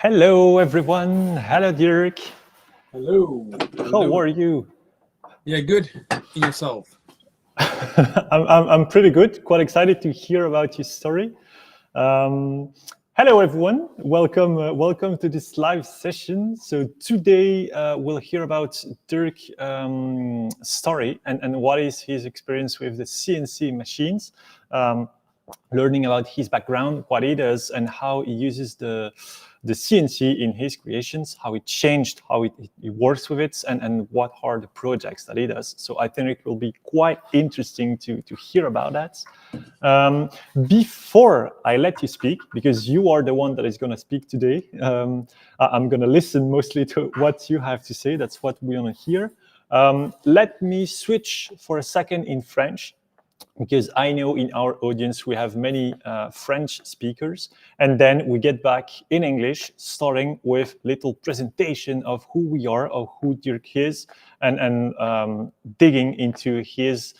Hello, everyone. Hello, Dirk. Hello. How are you? Yeah, good. And yourself? I'm pretty good. Quite excited to hear about your story. Hello, everyone. Welcome to this live session. So today we'll hear about Dirk's story and what is his experience with the CNC machines. Learning about his background, what he does, and how he uses the CNC in his creations, how it changed, how he works with it, and what are the projects that he does. So I think it will be quite interesting to hear about that. Before I let you speak, because you are the one that is going to speak today, I'm going to listen mostly to what you have to say. That's what we want to hear. Let me switch for a second in French, because I know in our audience we have many French speakers, and then we get back in English, starting with little presentation of who we are, of who Dirk is, and digging into his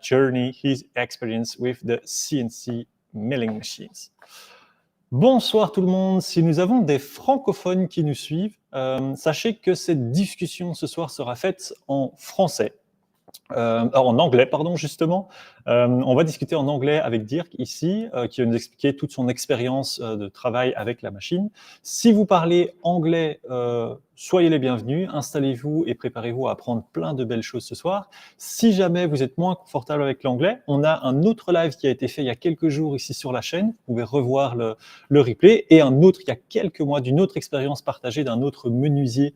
journey, his experience with the CNC milling machines. Bonsoir tout le monde. Si nous avons des francophones qui nous suivent, sachez que cette discussion ce soir sera faite en français. En anglais, pardon, justement. On va discuter en anglais avec Dirk ici, qui va nous expliquer toute son expérience de travail avec la machine. Si vous parlez anglais, soyez les bienvenus, installez-vous et préparez-vous à apprendre plein de belles choses ce soir. Si jamais vous êtes moins confortable avec l'anglais, on a un autre live qui a été fait il y a quelques jours ici sur la chaîne. Vous pouvez revoir le replay, et un autre il y a quelques mois d'une autre expérience partagée d'un autre menuisier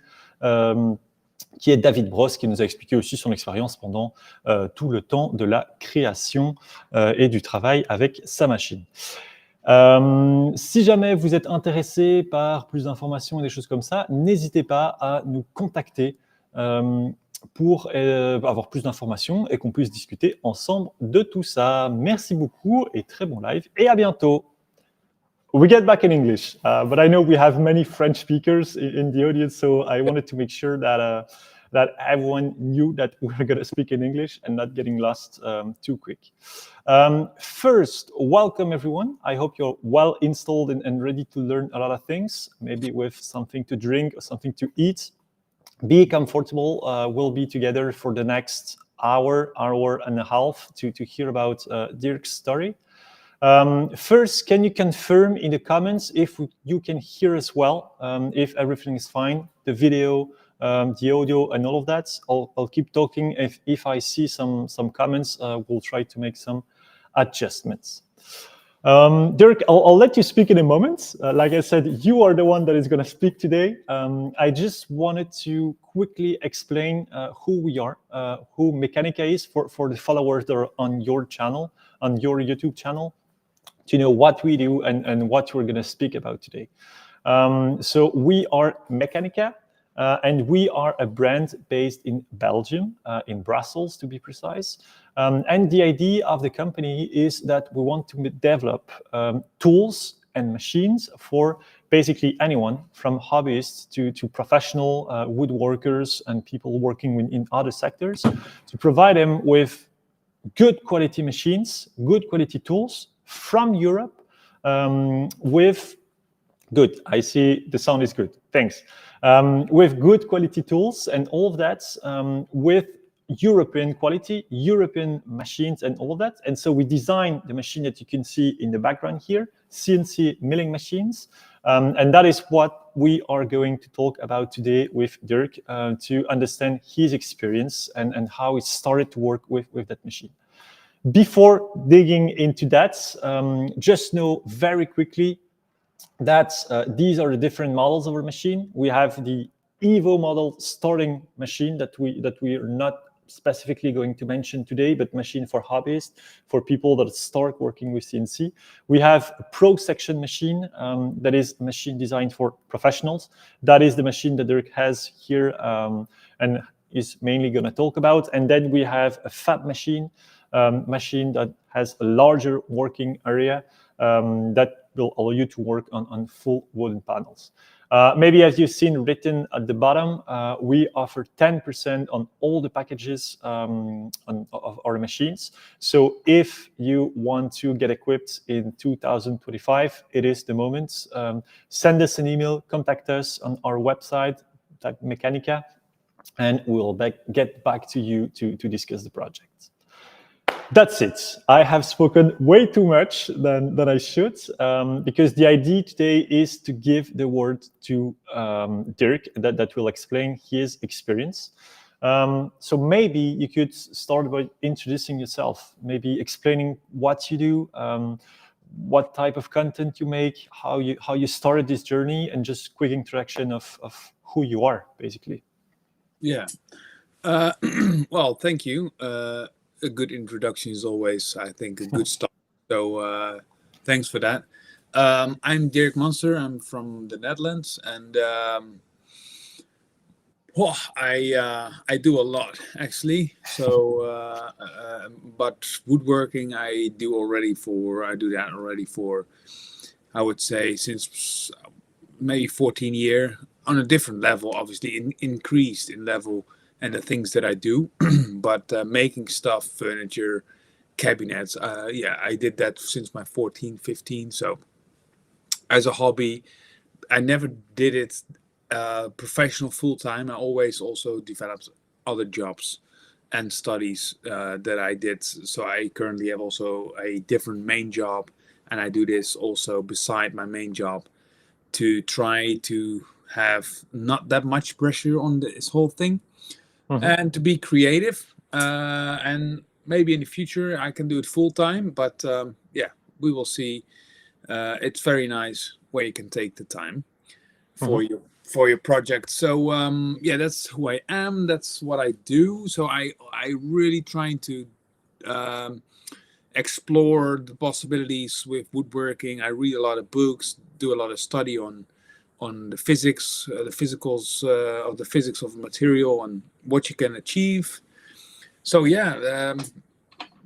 qui est David Brosse, qui nous a expliqué aussi son expérience pendant tout le temps de la création et du travail avec sa machine. Si jamais vous êtes intéressé par plus d'informations et des choses comme ça, n'hésitez pas à nous contacter pour avoir plus d'informations et qu'on puisse discuter ensemble de tout ça. Merci beaucoup et très bon live, et à bientôt. We get back in English, but I know we have many French speakers in the audience, so I wanted to make sure that that everyone knew that we were going to speak in English and not getting lost too quick. First, welcome everyone. I hope you're well installed and ready to learn a lot of things, maybe with something to drink or something to eat. Be comfortable. We'll be together for the next hour and a half to hear about Dirk's story. First, can you confirm in the comments if you can hear us well, if everything is fine, the video, the audio, and all of that? I'll keep talking. If I see some comments, we'll try to make some adjustments. Dirk, I'll let you speak in a moment. Like I said, you are the one that is going to speak today. I just wanted to quickly explain who we are, who MEKANIKA is for the followers that are on your channel, on your YouTube channel, to know what we do and what we're going to speak about today. So we are MEKANIKA, and we are a brand based in Belgium, in Brussels to be precise. And the idea of the company is that we want to develop tools and machines for basically anyone, from hobbyists to professional woodworkers and people working in other sectors, to provide them with good quality machines, good quality tools from Europe, with good, I see the sound is good, thanks. With good quality tools and all of that, with European quality, European machines and all of that. And so we designed the machine that you can see in the background here, CNC milling machines. And that is what we are going to talk about today with Dirk, to understand his experience and how he started to work with that machine. Before digging into that, just know very quickly that these are the different models of our machine. We have the Evo model starting machine that we are not specifically going to mention today, but machine for hobbyists, for people that start working with CNC. We have a Pro section machine that is a machine designed for professionals. That is the machine that Dirk has here and is mainly going to talk about. And then we have a fab machine, machine that has a larger working area that will allow you to work on full wooden panels. Maybe as you've seen written at the bottom, we offer 10% on all the packages of our machines. So if you want to get equipped in 2025, it is the moment. Send us an email, contact us on our website, type MEKANIKA, and we'll get back to you to discuss the project. That's it. I have spoken way too much than I should, because the idea today is to give the word to Dirk that will explain his experience. So maybe you could start by introducing yourself, maybe explaining what you do, what type of content you make, how you started this journey, and just quick introduction of who you are, basically. Yeah. Well, thank you. A good introduction is always, I think, a good start. So thanks for that. I'm Dirk Monster. I'm from the Netherlands, and I do a lot actually. So, but woodworking I do that already for, I would say, since maybe 14 years, on a different level, obviously increased in level and the things that I do, but making stuff, furniture, cabinets, I did that since my 14, 15. So as a hobby, I never did it professional full time. I always also developed other jobs and studies that I did. So I currently have also a different main job, and I do this also beside my main job to try to have not that much pressure on this whole thing. And to be creative, and maybe in the future I can do it full time, but we will see. It's very nice where you can take the time for your project. So that's who I am. That's what I do. So I really trying to explore the possibilities with woodworking. I read a lot of books, do a lot of study on the physics, the physicals of the physics of material and what you can achieve. So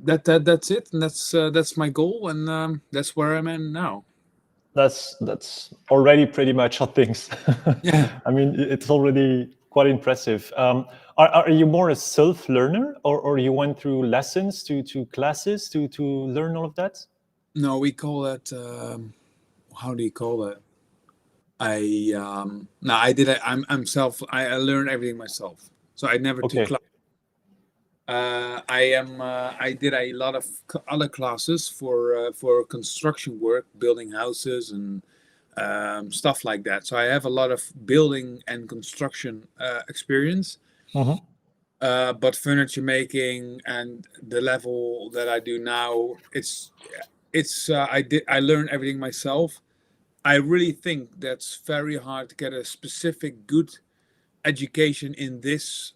that's it, and that's my goal, and that's where I'm at now. That's already pretty much how things. Yeah. I mean, it's already quite impressive. Are you more a self-learner, or you went through lessons to classes to learn all of that? No, we call that. How do you call that? I learned everything myself. So I never took class. I did a lot of other classes for construction work, building houses and stuff like that. So I have a lot of building and construction experience. But furniture making and the level that I do now, I learned everything myself. I really think that's very hard to get a specific good education in this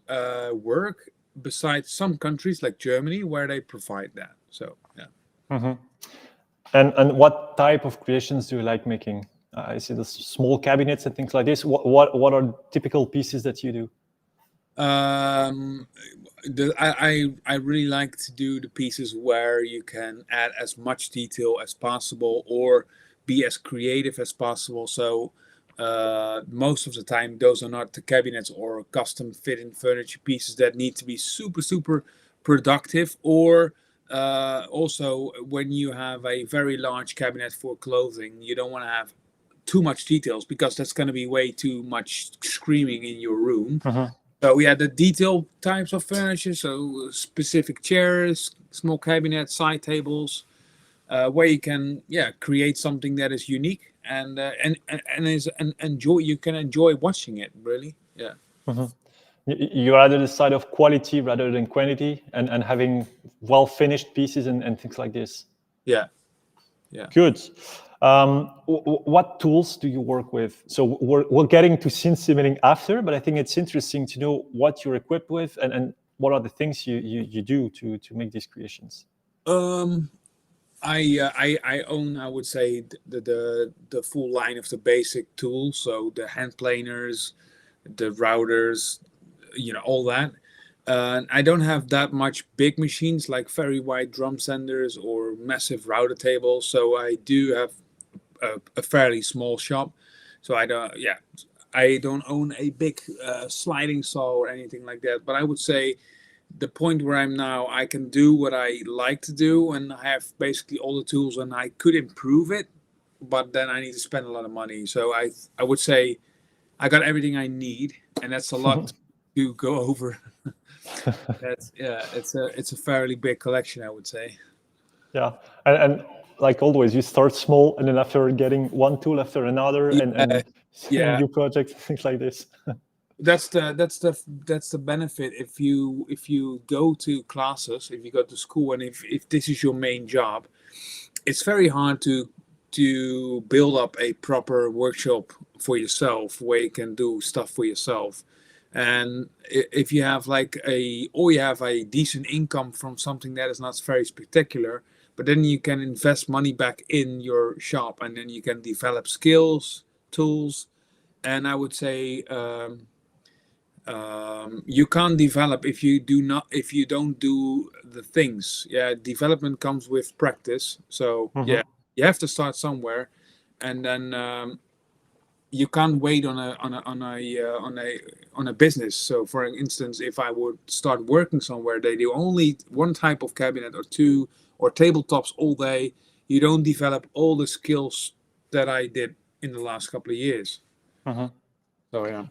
work, besides some countries like Germany where they provide that. So yeah. And what type of creations do you like making? I see the small cabinets and things like this. What are typical pieces that you do? I really like to do the pieces where you can add as much detail as possible or be as creative as possible. So most of the time those are not the cabinets or custom fitting furniture pieces that need to be super productive, or also when you have a very large cabinet for clothing, you don't want to have too much details because that's going to be way too much screaming in your room. So we had the detailed types of furniture, so specific chairs, small cabinets, side tables, where you can create something that is unique and enjoy. You can enjoy watching it, really. Yeah. You're either the side of quality rather than quantity, and having well finished pieces and things like this. Yeah. Good. What tools do you work with? So we're getting to CNC milling after, but I think it's interesting to know what you're equipped with and what are the things you do to make these creations. I own, I would say, the full line of the basic tools. So the hand planers, the routers, all that. I don't have that much big machines like very wide drum sanders or massive router tables. So I do have a fairly small shop. So I don't own a big sliding saw or anything like that. But I would say the point where I'm now, I can do what I like to do, and I have basically all the tools, and I could improve it, but then I need to spend a lot of money. So I would say I got everything I need, and that's a lot to go over. It's a fairly big collection, I would say. Yeah, and like always, you start small, and then after getting one tool after another, and Yeah. new projects, things like this. That's the benefit if you go to classes, if you go to school, and if this is your main job, it's very hard to build up a proper workshop for yourself where you can do stuff for yourself. And if you have you have a decent income from something that is not very spectacular, but then you can invest money back in your shop, and then you can develop skills, tools, and I would say you can't develop if you don't do the things. Yeah, development comes with practice. So yeah, you have to start somewhere, and then you can't wait on a business. So for instance, if I would start working somewhere, they do only one type of cabinet or two, or tabletops all day. You don't develop all the skills that I did in the last couple of years. So yeah.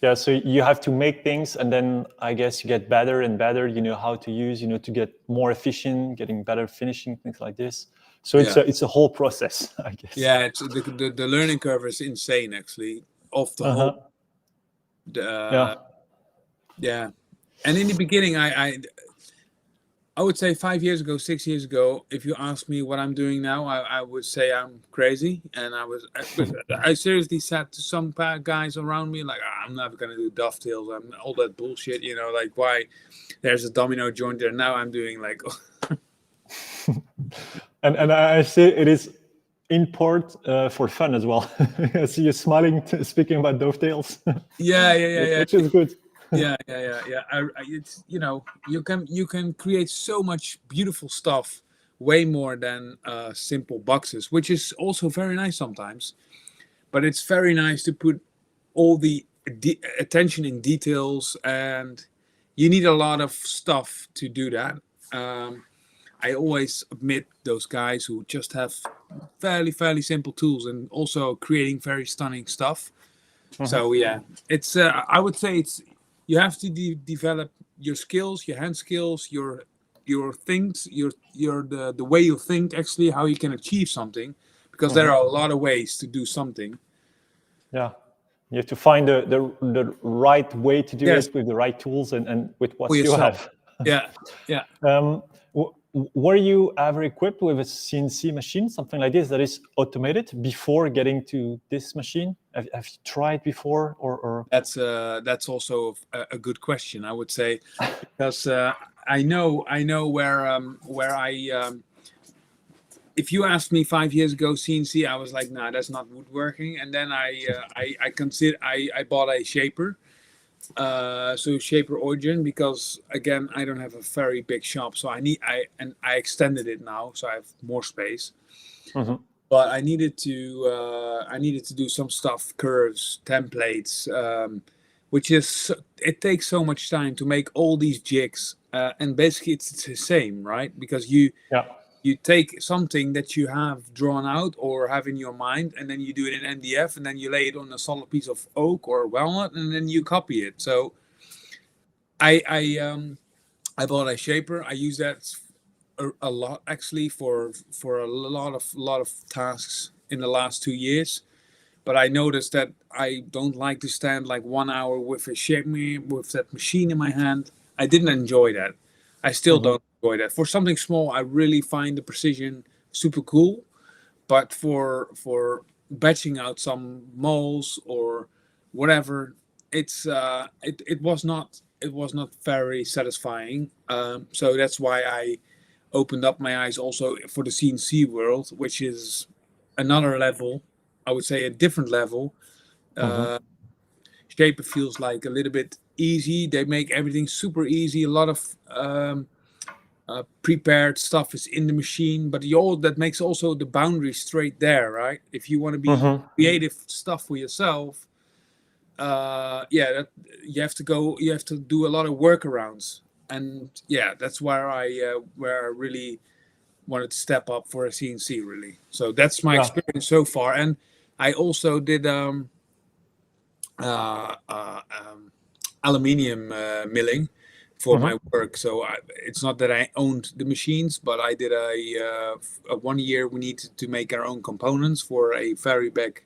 Yeah, so you have to make things, and then I guess you get better and better. You know how to use, to get more efficient, getting better finishing, things like this. So it's a whole process, I guess. Yeah, it's the learning curve is insane, actually. Off the whole. Yeah, and in the beginning, I would say 5 years ago, 6 years ago, if you ask me what I'm doing now, I would say I'm crazy. And I seriously said to some guys around me, like, I'm never going to do dovetails. I'm all that bullshit, like why there's a domino joint there. Now I'm doing like. and I say it is in part for fun as well. I see you smiling, speaking about dovetails. Yeah. Which is good. Yeah. It's you can create so much beautiful stuff, way more than simple boxes, which is also very nice sometimes. But it's very nice to put all the attention in details, and you need a lot of stuff to do that. I always admit those guys who just have fairly simple tools and also creating very stunning stuff. So yeah, it's I would say you have to develop your skills, your hand skills, your things, the way you think, actually, how you can achieve something, because there are a lot of ways to do something. Yeah, you have to find the right way to do Yes. it with the right tools and with what For you yourself. have. Yeah. Were you ever equipped with a CNC machine, something like this, that is automated before getting to this machine? Have you tried before, or? That's also a good question, I would say, because I know where I. If you asked me 5 years ago CNC, I was like, nah, that's not woodworking. And then I bought a shaper. So shaper origin, because again, I don't have a very big shop, so I extended it now, so I have more space. But I needed to do some stuff, curves, templates, which it takes so much time to make all these jigs, and basically it's the same, right? Because you take something that you have drawn out or have in your mind, and then you do it in NDF, and then you lay it on a solid piece of oak or walnut, and then you copy it. So I bought a shaper. I use that a lot, actually, for a lot of tasks in the last 2 years. But I noticed that I don't like to stand like 1 hour with that machine in my hand. I didn't enjoy that. I still don't enjoy that. For something small, I really find the precision super cool. But for batching out some moles or whatever, it was not very satisfying. So that's why I opened up my eyes also for the CNC world, which is another level. I would say a different level. Shaper feels like a little bit easy. They make everything super easy. A lot of prepared stuff is in the machine, but that makes also the boundary straight there, right? If you want to be Mm-hmm. creative stuff for yourself, you have to do a lot of workarounds, and that's where I really wanted to step up for a CNC, really. So that's my Yeah. experience so far. And I also did aluminium milling for my work. So it's not that I owned the machines, but I did a 1 year. We needed to make our own components for a very big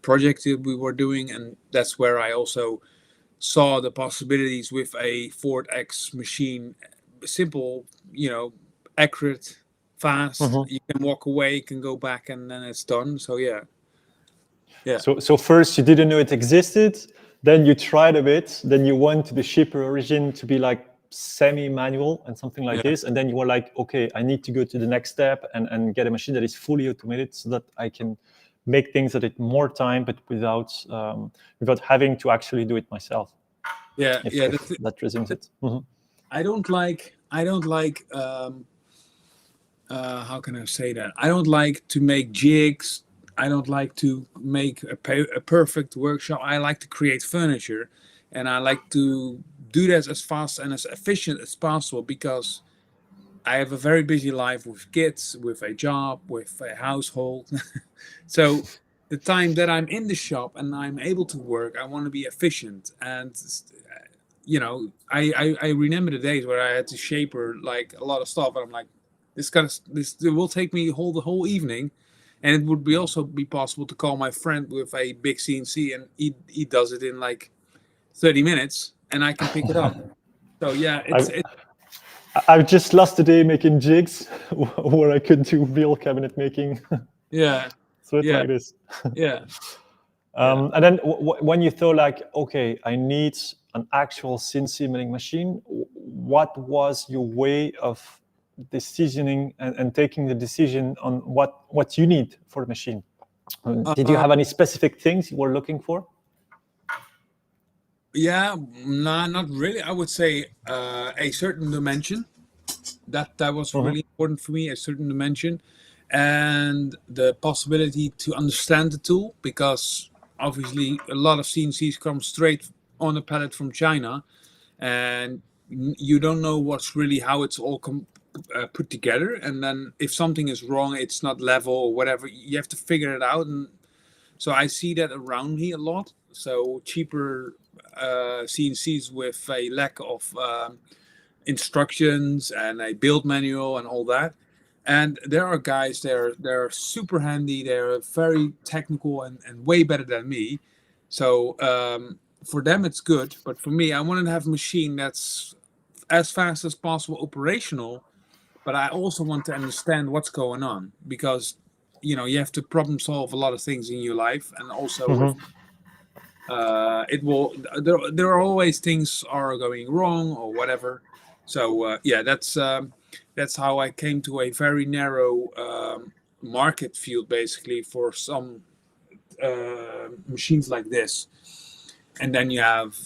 project that we were doing, and that's where I also saw the possibilities with a Ford X machine. Simple, accurate, fast. Mm-hmm. You can walk away, can go back, and then it's done. So yeah. So first you didn't know it existed, then you tried a bit, then you went to the shipper origin to be like semi-manual and something like Yeah. this, and then you were like, okay, I need to go to the next step and get a machine that is fully automated so that I can make things at it more time, but without having to actually do it myself. Yeah, If that resumes it. Mm-hmm. I don't like. How can I say that? I don't like to make jigs. I don't like to make a perfect workshop. I like to create furniture, and I like to do that as fast and as efficient as possible, because I have a very busy life with kids, with a job, with a household. So the time that I'm in the shop and I'm able to work, I want to be efficient. And I remember the days where I had to shaper like a lot of stuff, and I'm like, this it will take me the whole evening. And it would also be possible to call my friend with a big CNC, and he does it in like 30 minutes, and I can pick it up. So yeah, I've just lost a day making jigs where I could do real cabinet making. yeah, So it's yeah, like this. yeah. And then when you thought like, okay, I need an actual CNC milling machine, what was your way of decisioning and taking the decision on what you need for the machine? Did you have any specific things you were looking for? Yeah, no, not really. I would say a certain dimension. That was really important for me, a certain dimension, and the possibility to understand the tool, because obviously a lot of CNCs come straight on a pallet from China, and you don't know how it's all put together. And then if something is wrong, it's not level or whatever, you have to figure it out. And so I see that around me a lot. So cheaper CNCs with a lack of instructions and a build manual and all that. And there are guys, they're super handy, they're very technical and way better than me. So for them it's good, but for me, I want to have a machine that's as fast as possible operational, but I also want to understand what's going on, because you have to problem solve a lot of things in your life, and also with there are always things are going wrong or whatever. So that's how I came to a very narrow market field, basically, for some machines like this. And then you have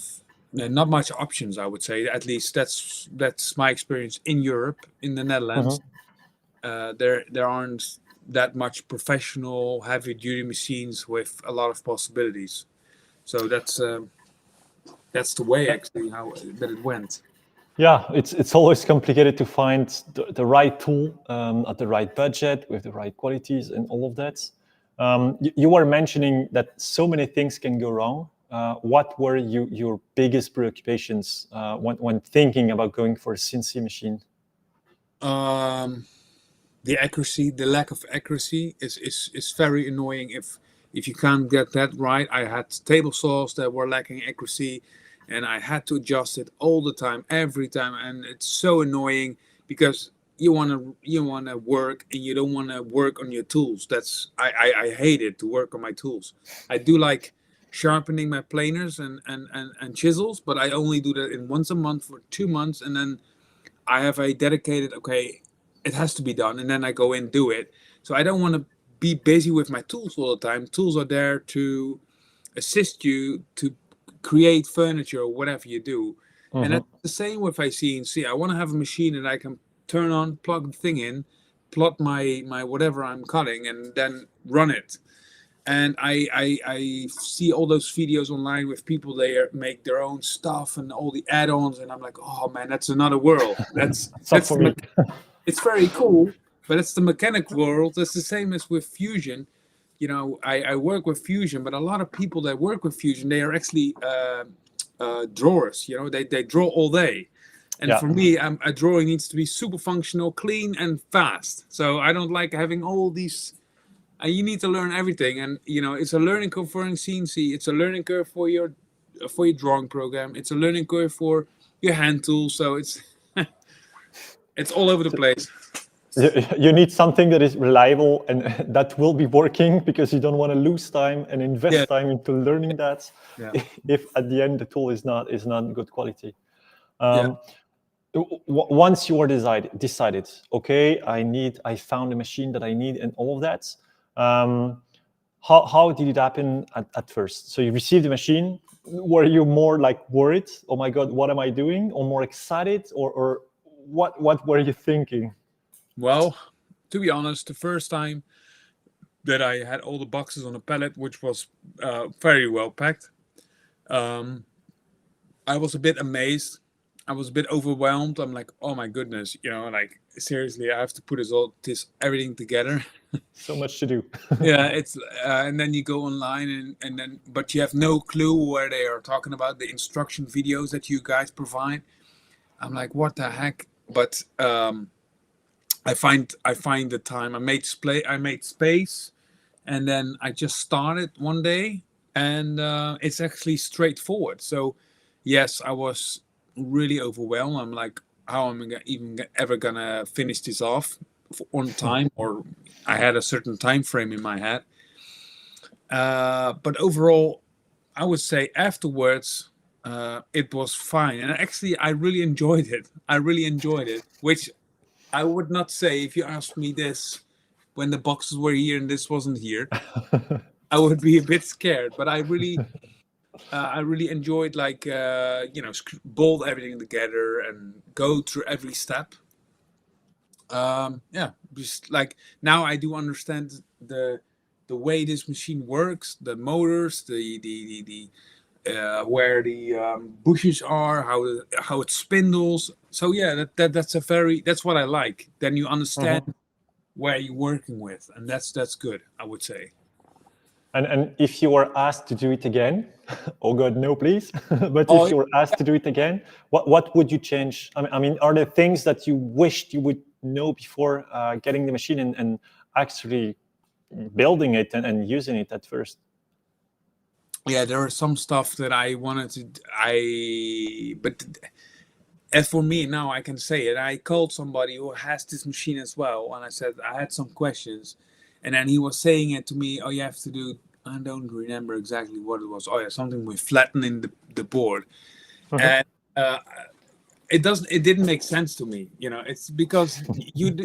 not much options, I would say. At least that's my experience in Europe, in the Netherlands. There aren't that much professional heavy duty machines with a lot of possibilities. So that's the way, actually, how that it went. Yeah, it's always complicated to find the right tool at the right budget with the right qualities and all of that. You were mentioning that so many things can go wrong. What were your biggest preoccupations when thinking about going for a CNC machine? The accuracy, the lack of accuracy is very annoying if you can't get that right. I had table saws that were lacking accuracy, and I had to adjust it all the time, every time, and it's so annoying, because you wanna work, and you don't wanna work on your tools. I hate it to work on my tools. I do like sharpening my planers and chisels, but I only do that in once a month for 2 months, and then I have a dedicated, okay, it has to be done, and then I go in and do it. So I don't want to be busy with my tools all the time. Tools are there to assist you to create furniture or whatever you do. And that's the same with a CNC. I want to have a machine that I can turn on, plug the thing in, plot my whatever I'm cutting, and then run it. And I see all those videos online with people make their own stuff and all the add-ons, and I'm like, oh man, that's another world. It's not for me. It's very cool, but it's the mechanic world. It's the same as with Fusion. You know, I work with Fusion, but a lot of people that work with Fusion, they are actually drawers. You know, they draw all day. And for me, a drawing needs to be super functional, clean, and fast. So I don't like having all these. You need to learn everything, and you know, it's a learning curve for CNC. It's a learning curve for your drawing program. It's a learning curve for your hand tools. So it's it's all over the place. You need something that is reliable and that will be working, because you don't want to lose time and invest time into learning that. If at the end the tool is not good quality. Once you are decided, okay, I found a machine that I need and all of that. How did it happen at first? So you received the machine. Were you more like worried? Oh my God, what am I doing? Or more excited? Or what were you thinking? Well, to be honest, the first time that I had all the boxes on a pallet, which was very well packed, I was a bit amazed. I was a bit overwhelmed. I'm like, oh my goodness, you know, like seriously, I have to put everything together. So much to do. Yeah, it's and then you go online and then, but you have no clue where they are talking about the instruction videos that you guys provide. I'm like, what the heck? But I find the time. I made space, and then I just started one day, and it's actually straightforward. So yes, I was really overwhelmed. I'm like, how am I ever gonna finish this off on time? Or I had a certain time frame in my head. But overall, I would say afterwards, it was fine. And actually, I really enjoyed it. Which I would not say if you asked me this when the boxes were here and this wasn't here. I would be a bit scared. But I really enjoyed, like, bolt everything together and go through every step. Just like now I do understand the way this machine works, the motors, the where the bushes are, how it spindles. So yeah, that's what I like. Then you understand where you're working with, and that's good, I would say. And if you were asked to do it again, oh God, no, please. But if you were asked to do it again, what would you change? I mean, are there things that you wished you would know before getting the machine and actually building it and using it at first? Yeah, there are some stuff that I wanted to. But as for me now, I can say it. I called somebody who has this machine as well, and I said I had some questions. And then he was saying it to me, oh, you have to do, I don't remember exactly what it was. Oh yeah, something with flattening the board. And it didn't make sense to me. You know, it's because you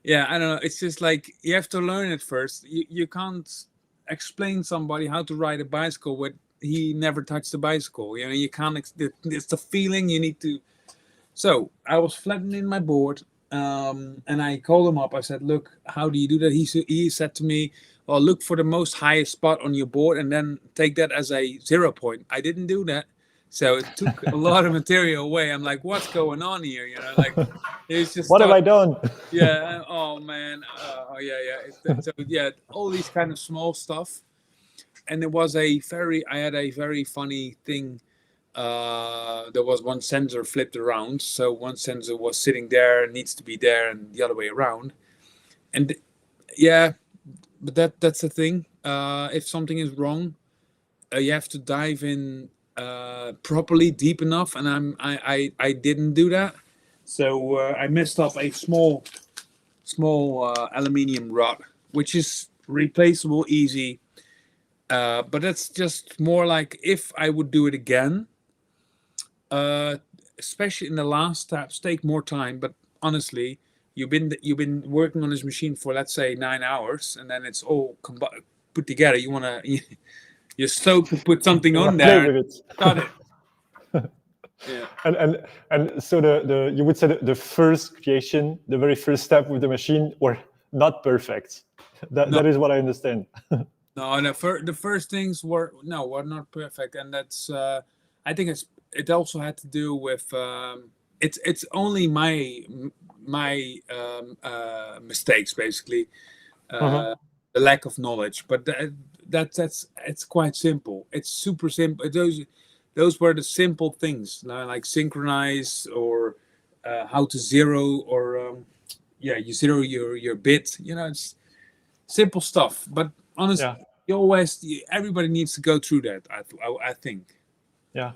yeah, I don't know. It's just like, you have to learn it first. You can't explain somebody how to ride a bicycle when he never touched the bicycle. You know, you can't, it's the feeling you need to. So I was flattening my board. And I called him up. I said, look, how do you do that? He said to me, well, look for the most highest spot on your board and then take that as a 0 point. I didn't do that. So it took a lot of material away. I'm like, what's going on here? You know, like, it's just, what have I done? Yeah. Oh man. So yeah, all these kind of small stuff. And I had a very funny thing. There was one sensor flipped around, so one sensor was sitting there, needs to be there, and the other way around. And yeah, but that's the thing. If something is wrong, you have to dive in properly, deep enough, and I didn't do that, so I messed up a small aluminium rod, which is replaceable, easy. But that's just more like if I would do it again. Especially in the last steps, take more time. But honestly, you've been working on this machine for, let's say, 9 hours, and then it's all put together. You're stoked to put something on there. Play with it. Got it. Yeah. And so the you would say the first creation, the very first step with the machine were not perfect. That No, that is what I understand. no, and the first things were not perfect, and that's I think it also had to do with it's only my mistakes basically, Mhm. the lack of knowledge, but that's it's quite simple. It's super simple. Those were the simple things, like synchronize or how to zero or yeah, you zero your bit. It's simple stuff. But honestly, Yeah. everybody needs to go through that. I think. Yeah.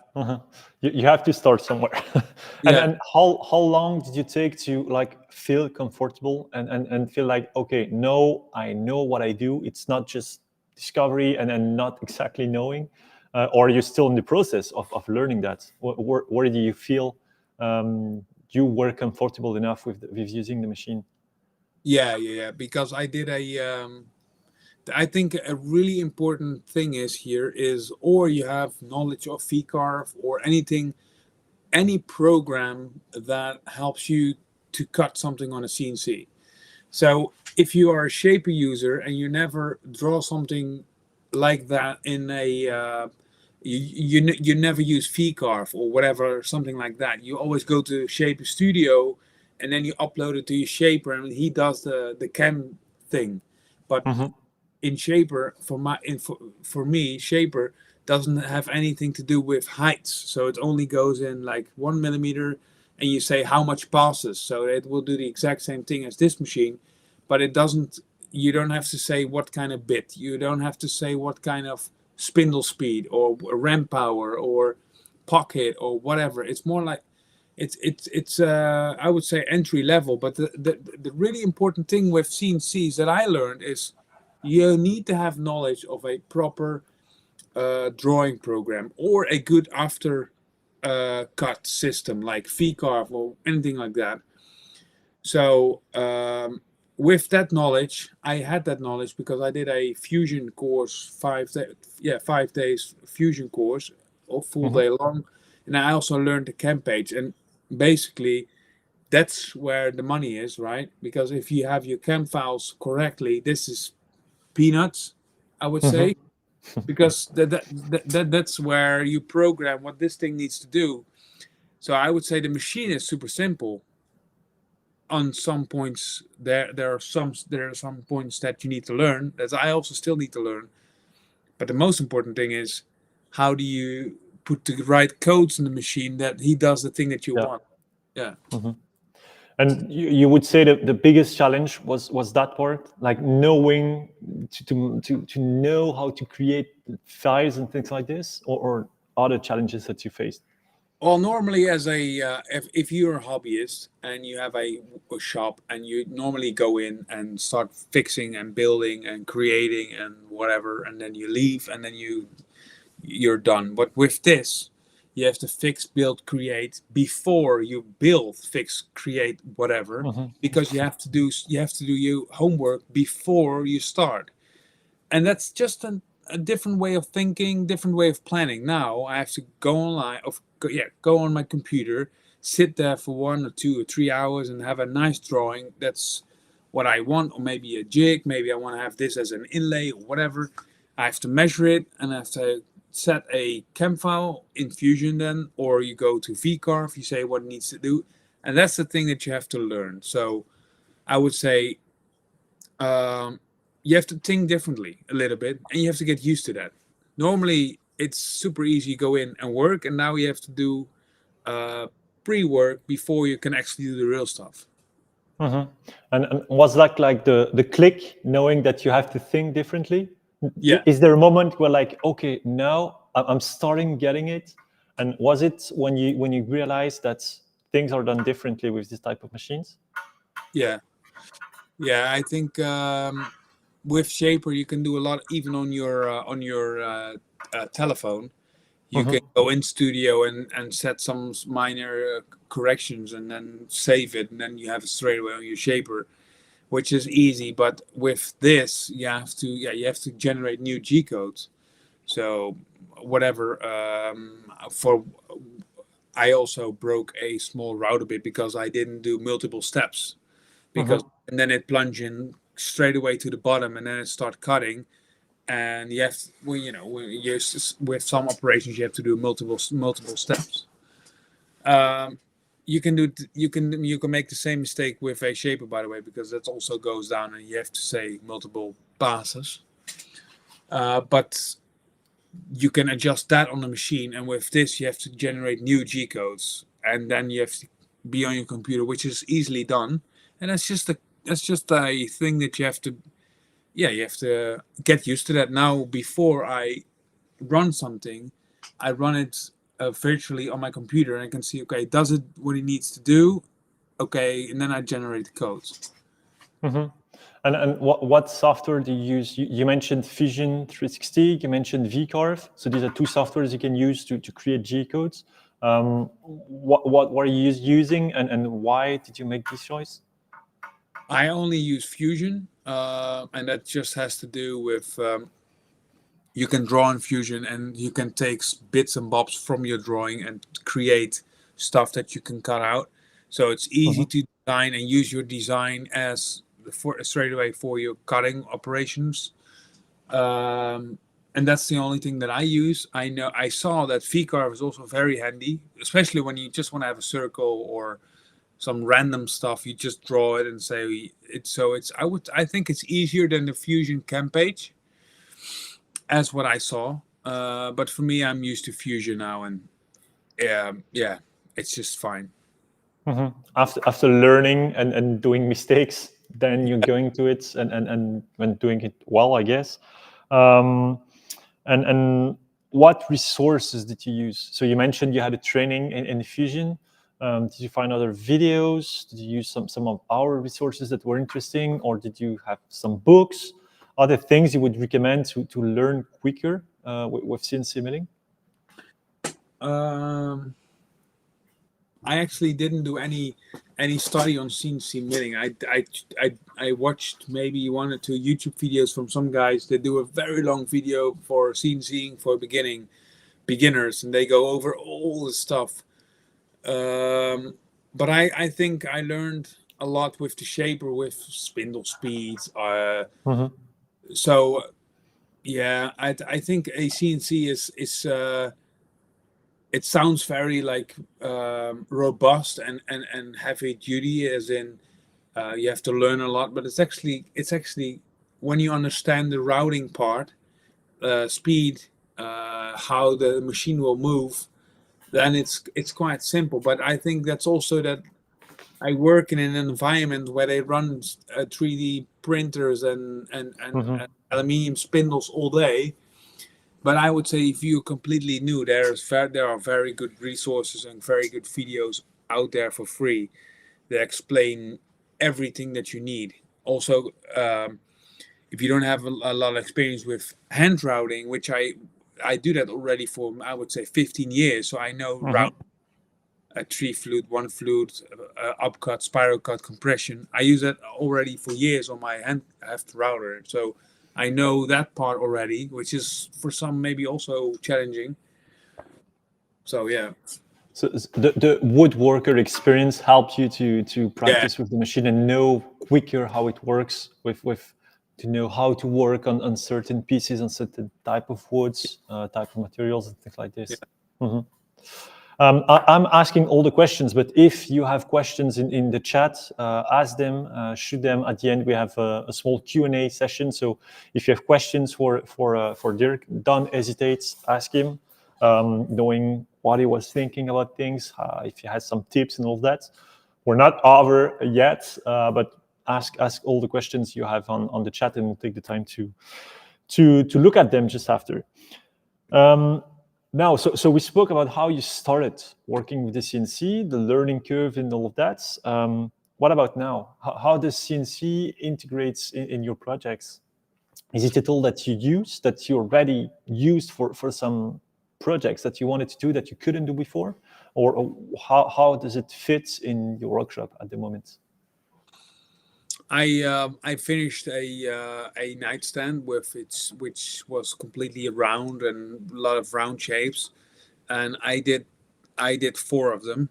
You have to start somewhere. and Yeah. and how long did you take to like feel comfortable and feel like, okay, no, I know what I do. It's not just discovery and not exactly knowing, or you're still in the process of learning that. Where do you feel you were comfortable enough with using the machine? Yeah. Because I did I think a really important thing is here is, or you have knowledge of VCarve or anything, any program that helps you to cut something on a CNC. So if you are a Shaper user and you never draw something like that in a you never use VCarve or whatever, something like that. You always go to Shaper Studio and then you upload it to your Shaper and he does the cam thing. But Hmm. in Shaper, for me, Shaper doesn't have anything to do with heights. So it only goes in like 1 millimeter, and you say how much passes. So it will do the exact same thing as this machine, but it doesn't. You don't have to say what kind of bit. You don't have to say what kind of spindle speed or ramp power or pocket or whatever. It's more like it's I would say entry level. But the really important thing with CNCs that I learned is you need to have knowledge of a proper drawing program or a good after cut system like VCarve or anything like that. So with that knowledge, I had that knowledge because I did a fusion course 5 days fusion course, a full Hmm. day long, and I also learned the cam page. And basically, that's where the money is, right? Because if you have your cam files correctly, this is peanuts, I would Hmm. say, because that's where you program what this thing needs to do. So I would say the machine is super simple. On some points, there are some points that you need to learn that I also still need to learn. But the most important thing is how do you put the right codes in the machine that he does the thing that you Yeah. want. Yeah. Mhm. And you would say that the biggest challenge was that part, like knowing to know how to create files and things like this, or other challenges that you faced. Well, normally, as a if you're a hobbyist and you have a shop and you normally go in and start fixing and building and creating and whatever, and then you leave and then you're done. But with this, you have to fix, build, create before you build, fix, create, whatever, Hmm. because you have to do your homework before you start. And that's just a different way of thinking, different way of planning. Now I have to go online, go on my computer, sit there for 1 or 2 or 3 hours, and have a nice drawing. That's what I want, or maybe a jig. Maybe I want to have this as an inlay or whatever. I have to measure it, and I have to set a cam file in Fusion then, or you go to VCarve. You say what it needs to do, and that's the thing that you have to learn. So I would say you have to think differently a little bit and you have to get used to that. Normally it's super easy, you go in and work, and now you have to do uh, pre-work before you can actually do the real stuff. Hmm. And was that like the click, knowing that you have to think differently? Yeah. Is there a moment where like, okay, now I'm starting getting it? And was it when you realized that things are done differently with this type of machines? Yeah yeah I think with Shaper you can do a lot even on your telephone. You can Hmm. go in studio and set some minor corrections and then save it, and then you have it straight away on your Shaper, which is easy. But with this, you have to generate new G codes. So whatever for I also broke a small router bit because I didn't do multiple steps, because Mhm. and then it plunged in straight away to the bottom, and then it start cutting. And you have, well, with some operations you have to do multiple steps. Um, you can make the same mistake with a shaper, by the way, because that also goes down, and you have to say multiple passes. But you can adjust that on the machine, and with this you have to generate new G codes, and then you have to be on your computer, which is easily done. And that's just a thing that you have to, yeah, you have to get used to that. Now, before I run something, I run it virtually on my computer, and I can see, okay, does it what it needs to do? Okay, and then I generate the codes. Mhm. And what software do you use? You mentioned Fusion 360. You mentioned vCarve. So these are two softwares you can use to create G codes. What are you using, and why did you make this choice? I only use Fusion, and that just has to do with you can draw in Fusion, and you can take bits and bobs from your drawing and create stuff that you can cut out. So it's easy Mhm. to design and use your design as straight away for your cutting operations. Um, and that's the only thing that I use. I saw that VCarve is also very handy, especially when you just want to have a circle or some random stuff. You just draw it and say it. So I think it's easier than the Fusion Cam page, as what I saw. But for me, I'm used to Fusion now, and yeah, it's just fine. Mhm. After learning and doing mistakes, then you're going to it and when doing it well, I guess. Um, and what resources did you use? So you mentioned you had a training in Fusion. Did you find other videos? Did you use some of our resources that were interesting, or did you have some books? Other things you would recommend to learn quicker with CNC milling? Um, I actually didn't do any study on CNC milling. I watched maybe one or two YouTube videos from some guys that do a very long video for CNCing for beginners, and they go over all the stuff. But I think I learned a lot with the shaper, with spindle speeds. Mhm. So yeah, I think a CNC is it sounds very like robust and heavy duty, as in you have to learn a lot. But it's actually when you understand the routing part, speed, how the machine will move, then it's quite simple. But I think that's also that I work in an environment where they run 3D printers Mhm. and aluminium spindles all day. But I would say if you're completely new, there are very good resources and very good videos out there for free that explain everything that you need. Also, if you don't have a lot of experience with hand routing, which I do that already for, I would say, 15 years, so I know Mhm. route a three flute, one flute, upcut, spiral cut, compression. I use that already for years on my hand heft router, so I know that part already, which is for some maybe also challenging. So yeah, So the woodworker experience helped you to yeah, practice with the machine and know quicker how it works with to know how to work on certain pieces, on certain type of woods, type of materials and things like yeah. this. Mhm. I'm asking all the questions, but if you have questions in the chat, ask them, shoot them. At the end, we have a small Q&A session. So if you have questions for Dirk, don't hesitate, ask him, knowing what he was thinking about things, if he has some tips and all that. We're not over yet, but ask all the questions you have on the chat, and we'll take the time to look at them just after. Um, Now, so we spoke about how you started working with the CNC, the learning curve, and all of that. What about now? How does CNC integrates in your projects? Is it a tool that you use, that you already used for some projects that you wanted to do that you couldn't do before? Or how does it fit in your workshop at the moment? I finished a nightstand with which was completely round and a lot of round shapes, and I did I did 4 of them.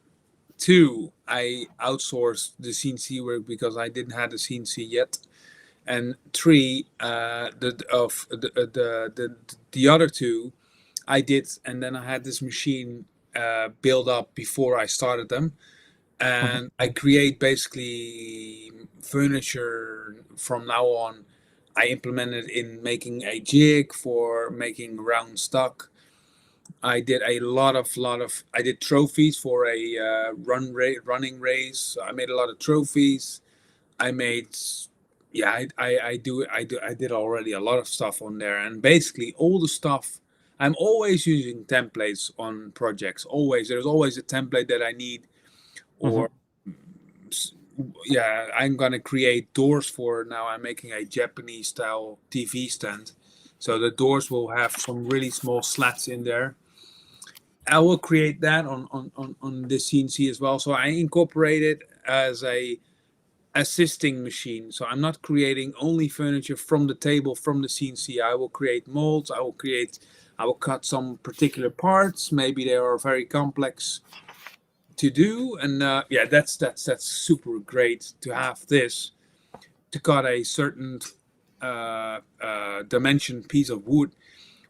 2, I outsourced the CNC work because I didn't have the CNC yet. And 3, the other 2 I did, and then I had this machine build up before I started them, and I create basically furniture from now on. I implemented in making a jig for making round stock. I did a lot of I did trophies for a running race. I made a lot of trophies. I made, yeah, I did already a lot of stuff on there, and basically all the stuff. I'm always using templates on projects. Always, there's always a template that I need, or yeah, I'm gonna create doors for now. I'm making a Japanese style TV stand, so the doors will have some really small slats in there. I will create that on the CNC as well. So I incorporate it as a assisting machine. So I'm not creating only furniture from the table from the CNC. I will create molds. I will cut some particular parts. Maybe they are very complex to do, and yeah, that's super great to have this, to cut a certain dimension piece of wood,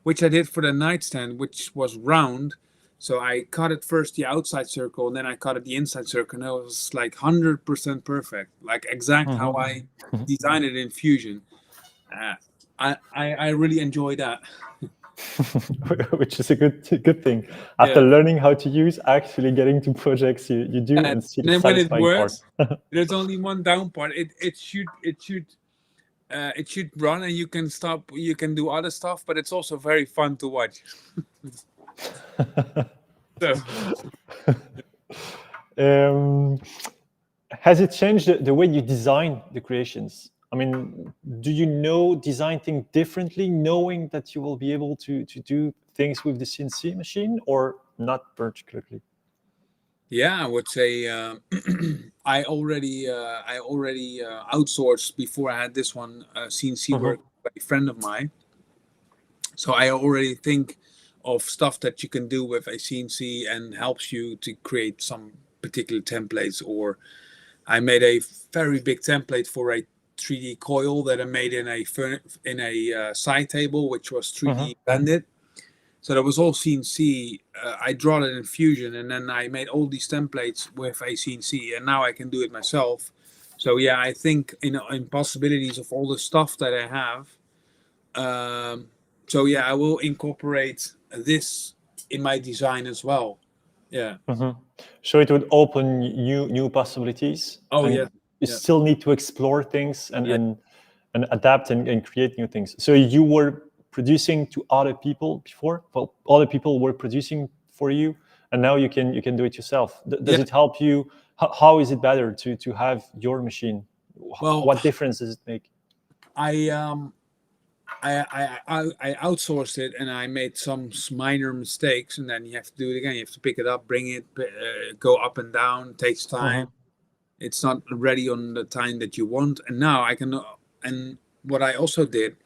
which I did for the nightstand, which was round. So I cut it first the outside circle, and then I cut it the inside circle, and it was like 100% perfect, like exact how I designed it in Fusion. I really enjoy that. Which is a good thing. After learning how to use, actually getting to projects you do and see the satisfying part. There's only one down part. It should run, and you can stop. You can do other stuff, but it's also very fun to watch. So. Has it changed the way you design the creations? I mean, do you design things differently, knowing that you will be able to do things with the CNC machine, or not particularly? Yeah, I would say I already outsourced before I had this one CNC work by a friend of mine. So I already think of stuff that you can do with a CNC and helps you to create some particular templates. Or I made a very big template for a 3D coil that I made in a side table, which was 3D blended. So that was all CNC. I draw it in Fusion, and then I made all these templates with a CNC, and now I can do it myself. So yeah, I think in possibilities of all the stuff that I have. So yeah, I will incorporate this in my design as well. Yeah. So it would open new possibilities. Oh yeah. You still need to explore things and adapt and create new things. So you were producing to other people before? Well, other people were producing for you, and now you can do it yourself. Does it help you? How is it better to have your machine? Well, what difference does it make? I outsourced it, and I made some minor mistakes, and then you have to do it again. You have to pick it up, bring it, go up and down. It takes time. It's not ready on the time that you want. And now I can. And what I also did,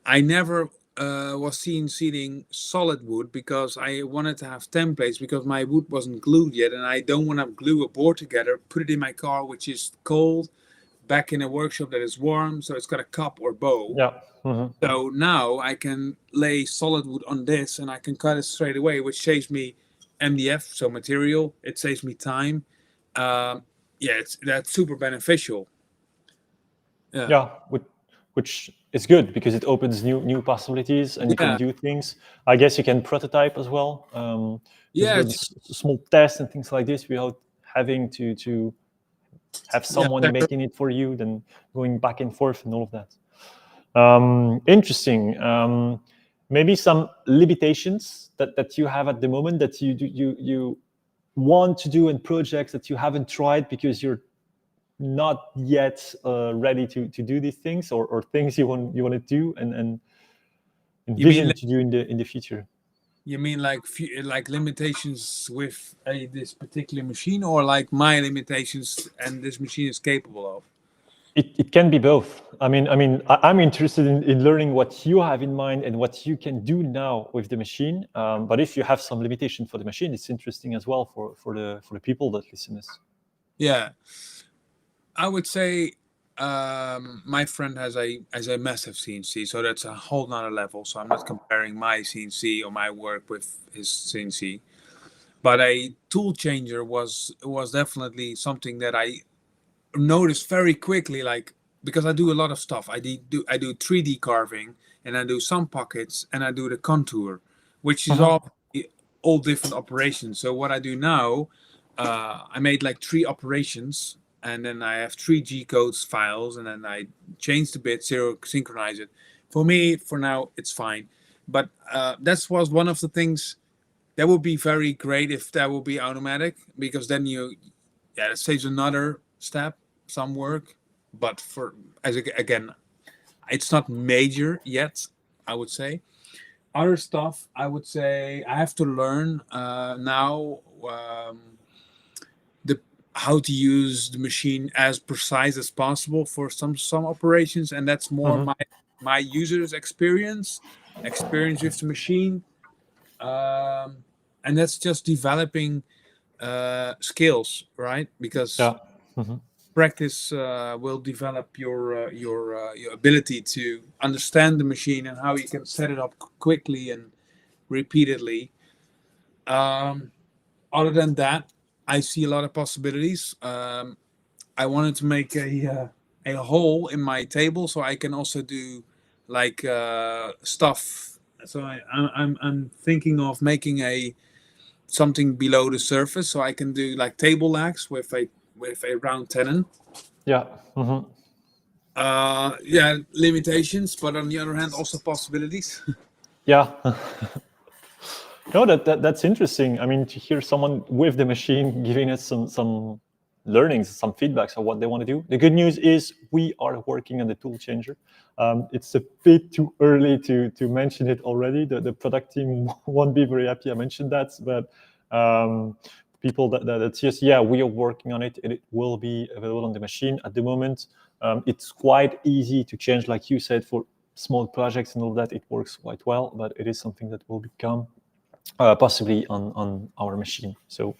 I never was CNCing solid wood because I wanted to have templates, because my wood wasn't glued yet, and I don't want to glue a board together, put it in my car, which is cold, back in a workshop that is warm, so it's got a cup or bow. Yeah. So now I can lay solid wood on this, and I can cut it straight away, which saves me MDF, so material. It saves me time. That's super beneficial. Yeah, which is good because it opens new possibilities, and you can do things. I guess you can prototype as well. Small tests and things like this without having to have someone making it for you, then going back and forth and all of that. Interesting. Maybe some limitations that you have at the moment that you want to do in projects that you haven't tried because you're not yet ready to do these things, or things you want to do and envision to do in the future. You mean like limitations with this particular machine, or like my limitations and this machine is capable of? It can be both. I'm interested in learning what you have in mind and what you can do now with the machine. But if you have some limitation for the machine, it's interesting as well for the people that listen us. Yeah, I would say my friend has a massive CNC, so that's a whole nother level. So I'm not comparing my CNC or my work with his CNC. But a tool changer was definitely something that I noticed very quickly, like because I do a lot of stuff. I do 3D carving, and I do some pockets, and I do the contour, which is all different operations. So what I do now, I made like 3 operations, and then I have 3 G codes files, and then I change the bit, synchronize it. For me, for now, it's fine. But that was one of the things that would be very great if that would be automatic, because then it saves another step, some work. But again, it's not major yet, I would say. Other stuff, I would say I have to learn now the how to use the machine as precise as possible for some operations, and that's more my user's experience with the machine, and that's just developing skills, right? Because Yeah. Mm-hmm. practice will develop your ability to understand the machine and how you can set it up quickly and repeatedly. Other than that, I see a lot of possibilities. I wanted to make a hole in my table so I can also do like stuff. So I'm thinking of making something below the surface so I can do like table legs with a round tenon. Yeah. Mm-hmm. Yeah, limitations, but on the other hand, also possibilities. Yeah. No, that's interesting. I mean, to hear someone with the machine giving us some learnings, some feedbacks on what they want to do. The good news is we are working on the tool changer. It's a bit too early to mention it already. The product team won't be very happy I mentioned that, but people that's just, yeah, we are working on it, and it will be available on the machine. At the moment, it's quite easy to change, like you said, for small projects and all that. It works quite well, but it is something that will become possibly on our machine. So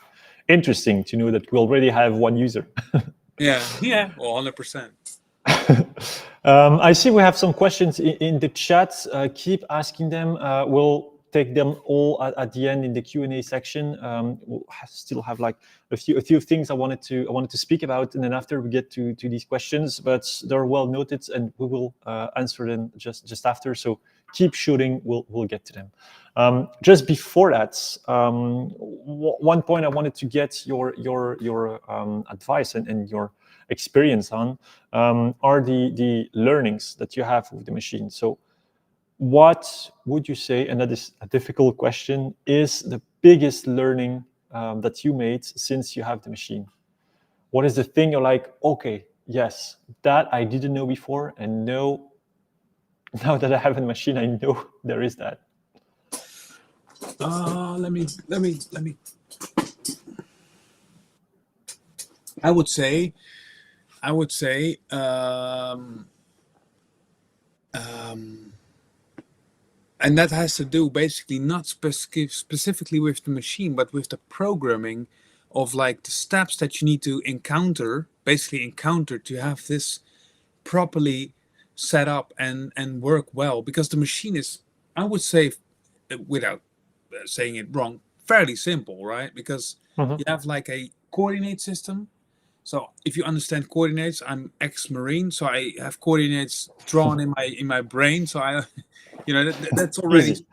interesting to know that we already have one user. Yeah, well, 100%. I see we have some questions in the chat. Keep asking them. We'll take them all at the end in the Q&A section. We'll still have like a few things I wanted to speak about, and then after we get to these questions, but they're well noted, and we will answer them just after. So keep shooting. We'll get to them. Just before that, one point I wanted to get your advice and your experience on are the learnings that you have with the machine. So what would you say, and that is a difficult question, is the biggest learning that you made since you have the machine? What is the thing you're like, okay, yes, that I didn't know before, and now that I have a machine, I know there is that. Let me. I would say, and that has to do basically not specifically with the machine, but with the programming of like the steps that you need to encounter to have this properly set up and work well. Because the machine is, I would say, without saying it wrong, fairly simple, right? Because you have like a coordinate system. So if you understand coordinates, I'm ex-marine, so I have coordinates drawn in my brain. So I, that's already Easy.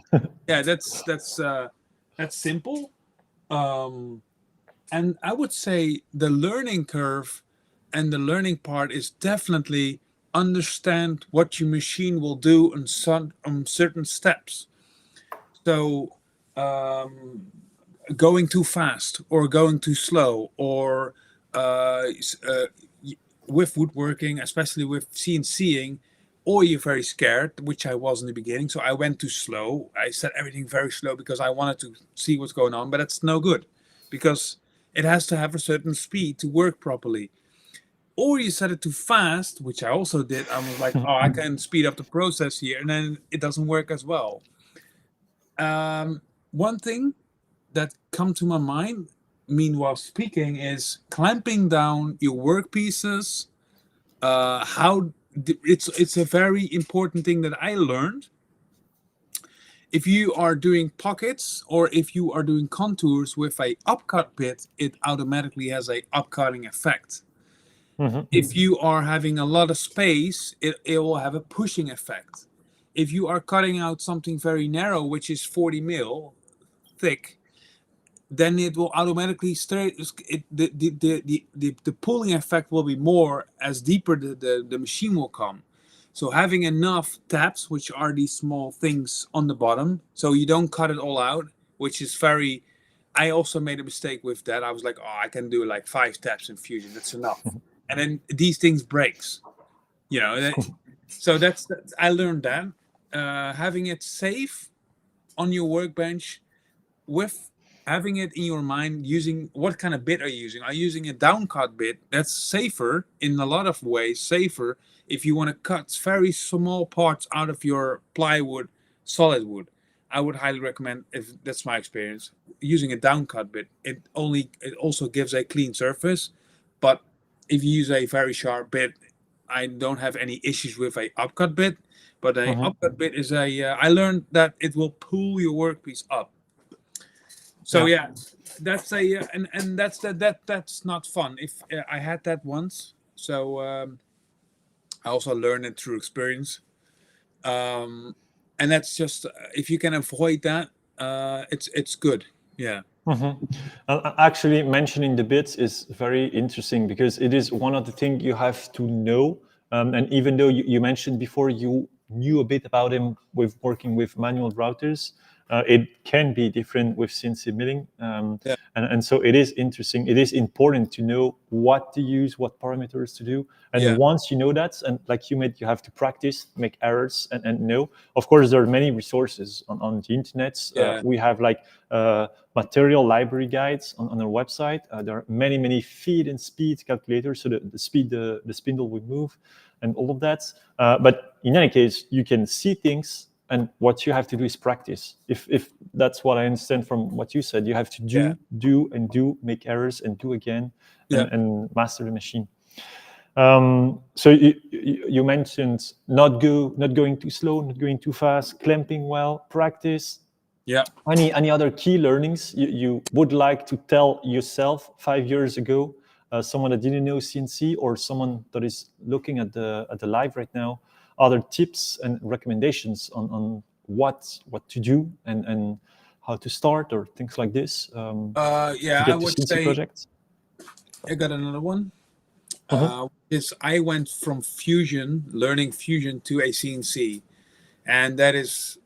yeah, that's simple. And I would say the learning curve and the learning part is definitely understand what your machine will do on certain steps. So going too fast or going too slow, or with woodworking, especially with CNCing, or you're very scared, which I was in the beginning. So I went too slow. I set everything very slow because I wanted to see what's going on, but that's no good because it has to have a certain speed to work properly. or you set it too fast, which I also did. I was like, oh, I can speed up the process here, and then it doesn't work as well. One thing that come to my mind meanwhile speaking is clamping down your workpieces. It's a very important thing that I learned. If you are doing pockets or if you are doing contours with a upcut bit, it automatically has a upcutting effect. If you are having a lot of space, it will have a pushing effect. If you are cutting out something very narrow, which is 40 mil thick, then it will automatically the pulling effect will be more as deeper the machine will come. So having enough tabs, which are these small things on the bottom, so you don't cut it all out, which is very. I also made a mistake with that. I was like, oh, I can do like 5 tabs in Fusion. That's enough. And then these things breaks, you know. So that's I learned that having it safe on your workbench with having it in your mind, using what kind of bit are you using? Are you using a downcut bit? That's safer in a lot of ways, safer if you want to cut very small parts out of your plywood, solid wood. I would highly recommend, if that's my experience, using a downcut bit. It also gives a clean surface, but if you use a very sharp bit, I don't have any issues with a upcut bit. But a upcut bit is I learned that it will pull your workpiece up. So yeah, that's and that's not fun. If I had that once, so I also learned it through experience, and that's just if you can avoid that, it's good. Yeah. Actually, mentioning the bits is very interesting because it is one of the things you have to know. And even though you mentioned before you knew a bit about him with working with manual routers, it can be different with CNC milling. And so it is interesting. It is important to know what to use, what parameters to do. And once you know that, and like you made, you have to practice, make errors, and know. Of course, there are many resources on the internet. We have like material library guides on our website. There are many feed and speed calculators, so the speed the spindle would move and all of that. But in any case, you can see things, and what you have to do is practice. If that's what I understand from what you said, you have to do, make errors and do again, and master the machine. So you mentioned not going too slow, not going too fast, clamping well, practice. Yeah. Any other key learnings you would like to tell yourself 5 years ago, someone that didn't know CNC or someone that is looking at the live right now? Other tips and recommendations on what to do and how to start or things like this? I would CNC say projects. I got another one. Is I went from learning Fusion to a CNC, and that is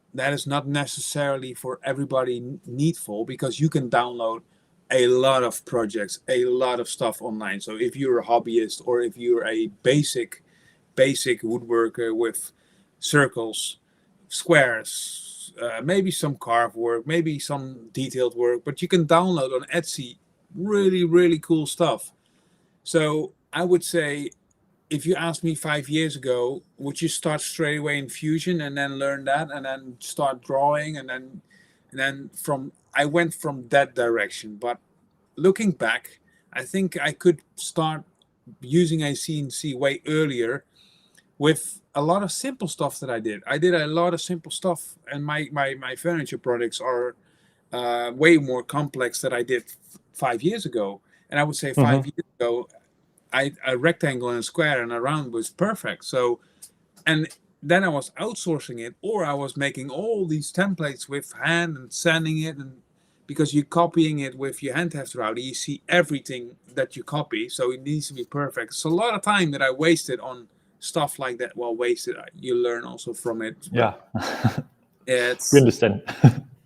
not necessarily for everybody needful, because you can download a lot of projects, a lot of stuff online. So if you're a hobbyist or if you're a basic woodworker with circles, squares, maybe some carved work, maybe some detailed work, but you can download on Etsy really cool stuff. So I would say, if you asked me 5 years ago, would you start straight away in Fusion and then learn that and then start drawing and then I went from that direction. But looking back, I think I could start using a CNC way earlier with a lot of simple stuff that I did. I did a lot of simple stuff, and my furniture products are way more complex than I did 5 years ago. And I would say 5 years ago, a rectangle and a square and a round was perfect. So, and then I was outsourcing it, or I was making all these templates with hand and sanding it, and because you're copying it with your hand test router, you see everything that you copy, so it needs to be perfect. It's a lot of time that I wasted on stuff like that. Well, wasted. You learn also from it. Yeah. It's. We understand.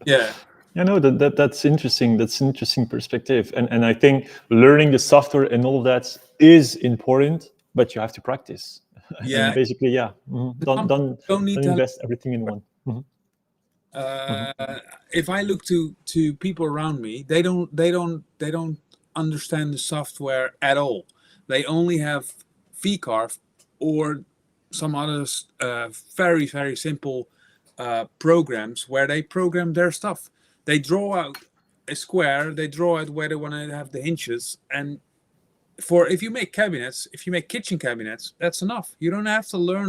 Yeah. No, that's interesting. That's an interesting perspective, and I think learning the software and all of that is important, but you have to practice. Yeah. And basically, don't need to invest everything in one. If I look to people around me, they don't understand the software at all. They only have V-carve or some other very, very simple programs where they program their stuff. They draw out a square, they draw out where they want to have the hinges, and if you make cabinets, if you make kitchen cabinets, that's enough. You don't have to learn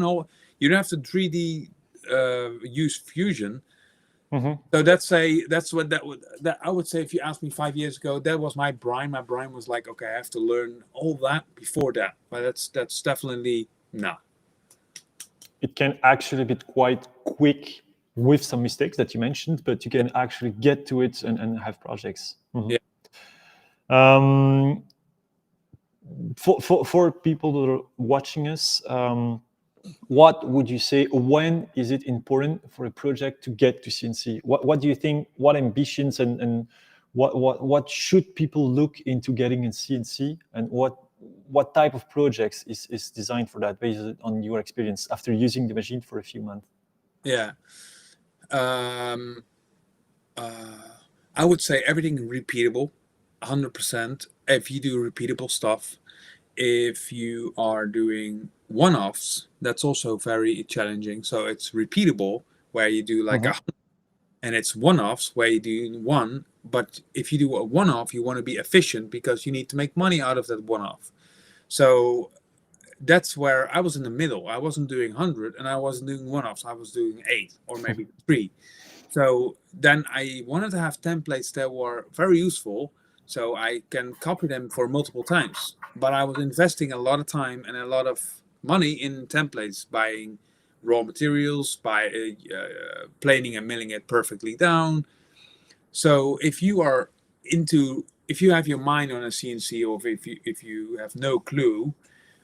you don't have to 3D use Fusion. So that's what that I would say. If you asked me 5 years ago, that was my brain. My brain was like, okay, I have to learn all that before that. But that's definitely not. It can actually be quite quick with some mistakes that you mentioned, but you can actually get to it and have projects. Yeah. For people that are watching us, what would you say? When is it important for a project to get to CNC? What do you think? What ambitions and what should people look into getting in CNC, and what type of projects is designed for that based on your experience after using the machine for a few months? Yeah. I would say everything repeatable, 100%. If you do repeatable stuff, if you are doing one-offs, that's also very challenging. So it's repeatable where you do like and it's one-offs where you do one. But if you do a one-off, you want to be efficient because you need to make money out of that one-off. So that's where I was in the middle. I wasn't doing 100 and I wasn't doing one-offs. I was doing 8 or maybe 3. So then I wanted to have templates that were very useful so I can copy them for multiple times. But I was investing a lot of time and a lot of money in templates, buying raw materials, by planing and milling it perfectly down. So if you have your mind on a CNC, or if you have no clue,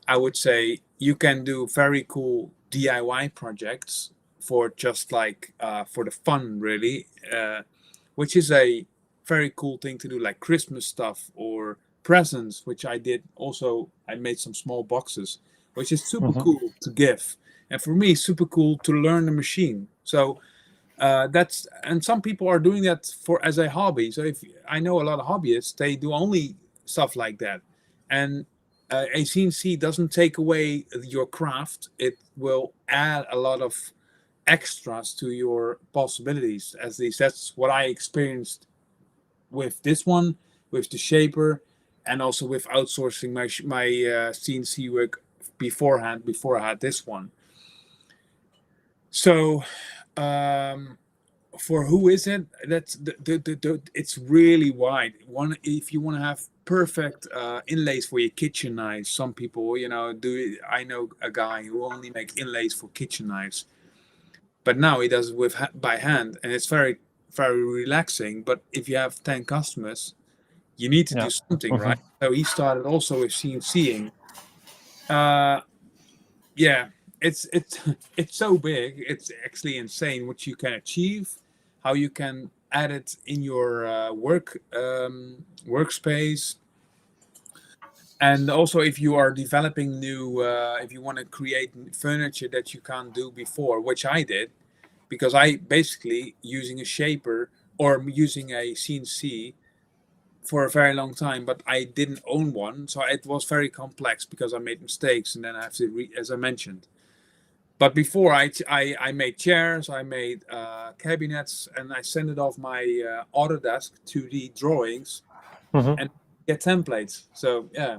I would say you can do very cool DIY projects for just like for the fun, really, which is a very cool thing to do, like Christmas stuff or presents, which I did also. I made some small boxes, which is super cool to give, and for me, super cool to learn the machine. So and some people are doing that as a hobby. So if I know a lot of hobbyists, they do only stuff like that, and a CNC doesn't take away your craft. It will add a lot of extras to your possibilities. That's what I experienced with this one, with the shaper, and also with outsourcing my CNC work beforehand, before I had this one. So for who is it? That's it's really wide. If you want to have perfect inlays for your kitchen knives, some people, do it. I know a guy who only makes inlays for kitchen knives, but now he does it by hand, and it's very, very relaxing. But if you have 10 customers, you need to do something, right? So he started also with CNCing. It's so big. It's actually insane what you can achieve, how you can add it in your workspace. And also, if you are developing new, if you want to create furniture that you can't do before, which I did, because I basically using a shaper or using a CNC for a very long time, but I didn't own one, so it was very complex because I made mistakes, and then I have to as I mentioned. But before I made chairs, I made cabinets, and I sent it off my Autodesk 2D drawings and get templates. So yeah.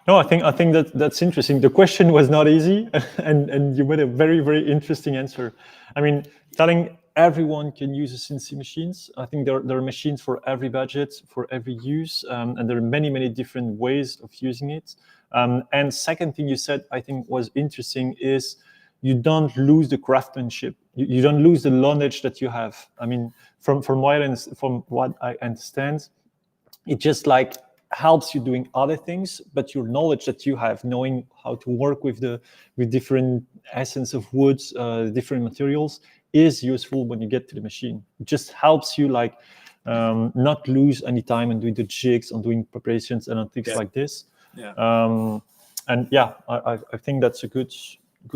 No, I think that's interesting. The question was not easy, and you made a very, very interesting answer. I mean, telling everyone can use a CNC machines. I think there are machines for every budget, for every use, and there are many, many different ways of using it. And second thing you said, I think was interesting, is you don't lose the craftsmanship. You don't lose the knowledge that you have. I mean, from what I understand, it just like helps you doing other things, but your knowledge that you have, knowing how to work with different essence of woods, different materials, is useful when you get to the machine. It just helps you like not lose any time and doing the jigs, on doing preparations and on things like this. And yeah, I think that's a good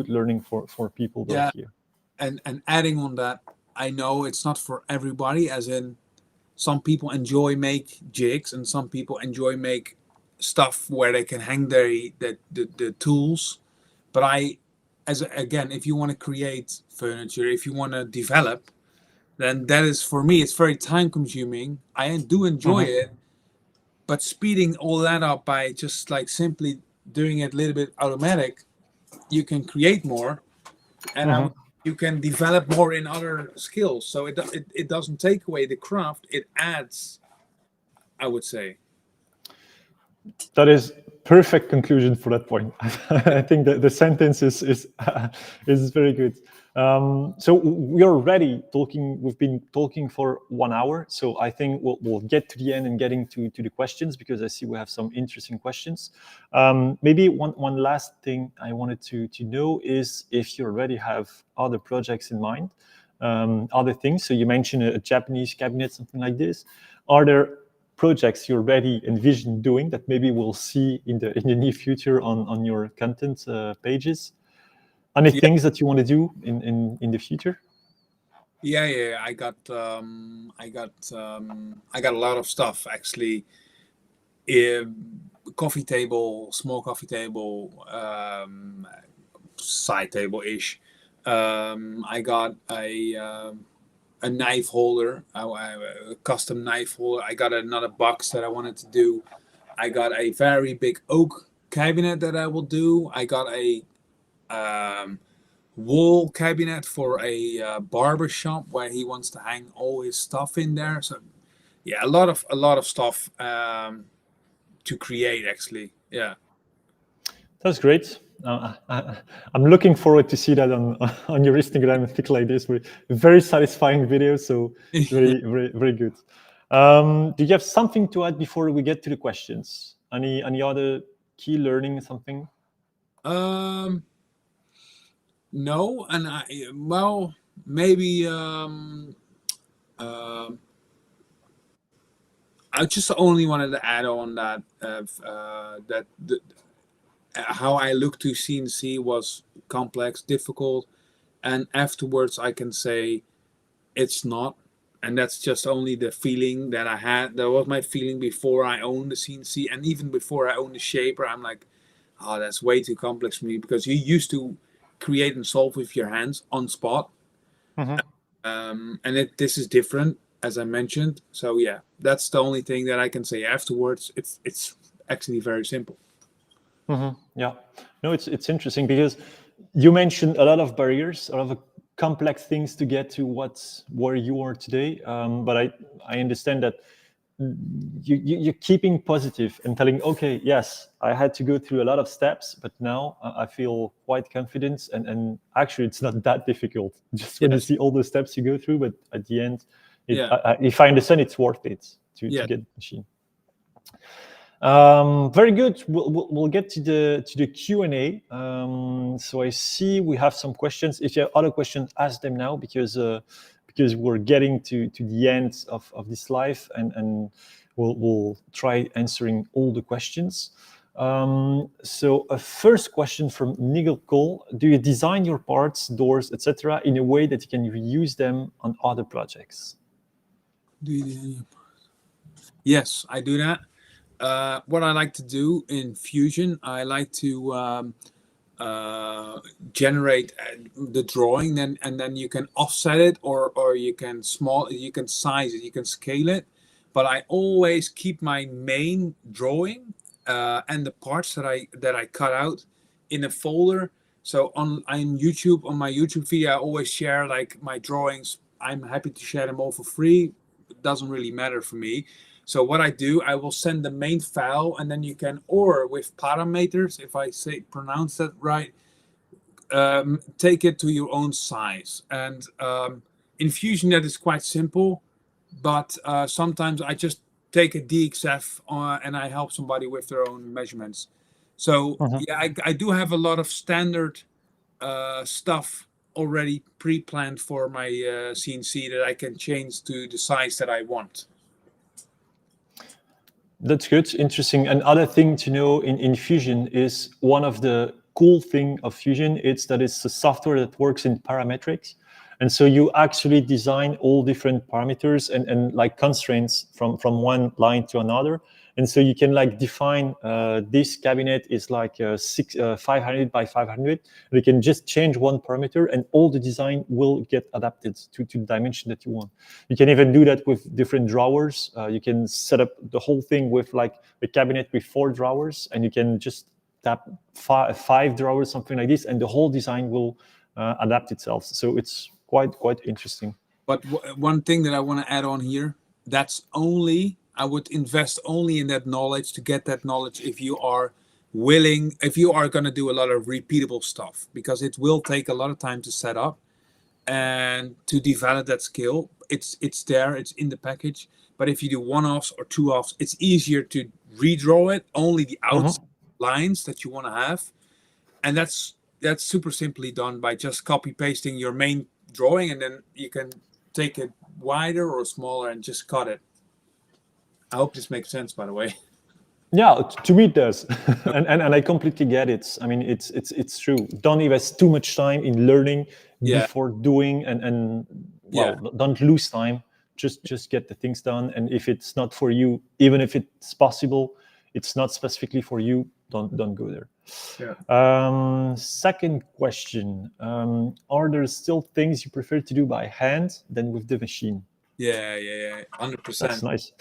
learning for people that are here. And adding on that, I know it's not for everybody, as in some people enjoy make jigs and some people enjoy make stuff where they can hang the tools. But again, if you want to create furniture, if you want to develop, then that is, for me, it's very time consuming. I do enjoy it, but speeding all that up by just like simply doing it a little bit automatic, you can create more, and you can develop more in other skills. So it doesn't take away the craft; it adds, I would say. That is perfect conclusion for that point. I think that the sentence is very good. So we're already talking. We've been talking for 1 hour. So I think we'll get to the end and getting to the questions, because I see we have some interesting questions. Maybe one last thing I wanted to know is if you already have other projects in mind, other things. So you mentioned a Japanese cabinet, something like this. Are there projects you already envision doing that maybe we'll see in the near future on your content pages? Any things that you want to do in the future? Yeah. I got a lot of stuff actually. Coffee table, small coffee table, side table ish. I got a knife holder, a custom knife holder. I got another box that I wanted to do. I got a very big oak cabinet that I will do. I got a wall cabinet for a barber shop where he wants to hang all his stuff in there. So yeah, a lot of stuff to create actually. Yeah, that's great. I'm looking forward to see that on your Instagram and things like this. Very satisfying videos, so very good. Do you have something to add before we get to the questions? Any other key learning, something? No, and maybe I just only wanted to add on that how I look to CNC was complex, difficult, and afterwards I can say it's not. And that's just only the feeling that I had. That was my feeling before I owned the CNC, and even before I owned the shaper. I'm like, oh, that's way too complex for me, because you used to create and solve with your hands on spot. And this is different, as I mentioned. So yeah, that's the only thing that I can say afterwards. It's actually very simple. Yeah, no, it's interesting because you mentioned a lot of barriers, a lot of complex things to get to where you are today. But I understand that you're keeping positive and telling, okay, yes, I had to go through a lot of steps, but now I feel quite confident. And actually, it's not that difficult. Just when you see all the steps you go through, but at the end, if I understand, it's worth it to get the machine. Very good. We'll get to the Q&A. So I see we have some questions. If you have other questions, ask them now, because we're getting to the end of this live, and we'll try answering all the questions. So a first question from Nigel Cole: do you design your parts, doors, etc., in a way that you can reuse them on other projects? Do you design your parts? Yes, I do that. What I like to do in Fusion, I like to generate the drawing, and then you can offset it, or you can size it, you can scale it. But I always keep my main drawing and the parts that I cut out in a folder. So on YouTube, on my YouTube video, I always share like my drawings. I'm happy to share them all for free. It doesn't really matter for me. So what I do, I will send the main file, and then you can, or with parameters, if I pronounce that right, take it to your own size. And in Fusion, that is quite simple, but sometimes I just take a DXF and I help somebody with their own measurements. So yeah, I do have a lot of standard stuff already pre-planned for my CNC that I can change to the size that I want. That's good, interesting. Another thing to know in Fusion is one of the cool thing of Fusion, it's that it's a software that works in parametrics. And so you actually design all different parameters and like constraints from one line to another. And so you can like define this cabinet is like 500 by 500. You can just change one parameter and all the design will get adapted to the dimension that you want. You can even do that with different drawers. You can set up the whole thing with like a cabinet with 4 drawers, and you can just tap five drawers, something like this, and the whole design will adapt itself. So it's quite interesting. But one thing that I want to add on here, that's only, I would invest only in that knowledge, to get that knowledge, if you are willing, if you are going to do a lot of repeatable stuff, because it will take a lot of time to set up and to develop that skill. It's there, it's in the package. But if you do one-offs or two-offs, it's easier to redraw it, only the outside lines that you want to have. And that's super simply done by just copy pasting your main drawing, and then you can take it wider or smaller and just cut it. I hope this makes sense, by the way. Yeah, to me it does. and I completely get it. I mean, it's true. Don't invest too much time in learning before doing, and don't lose time. Just get the things done. And if it's not for you, even if it's possible, it's not specifically for you, don't go there. Yeah. Second question. Are there still things you prefer to do by hand than with the machine? Yeah, 100%. That's nice.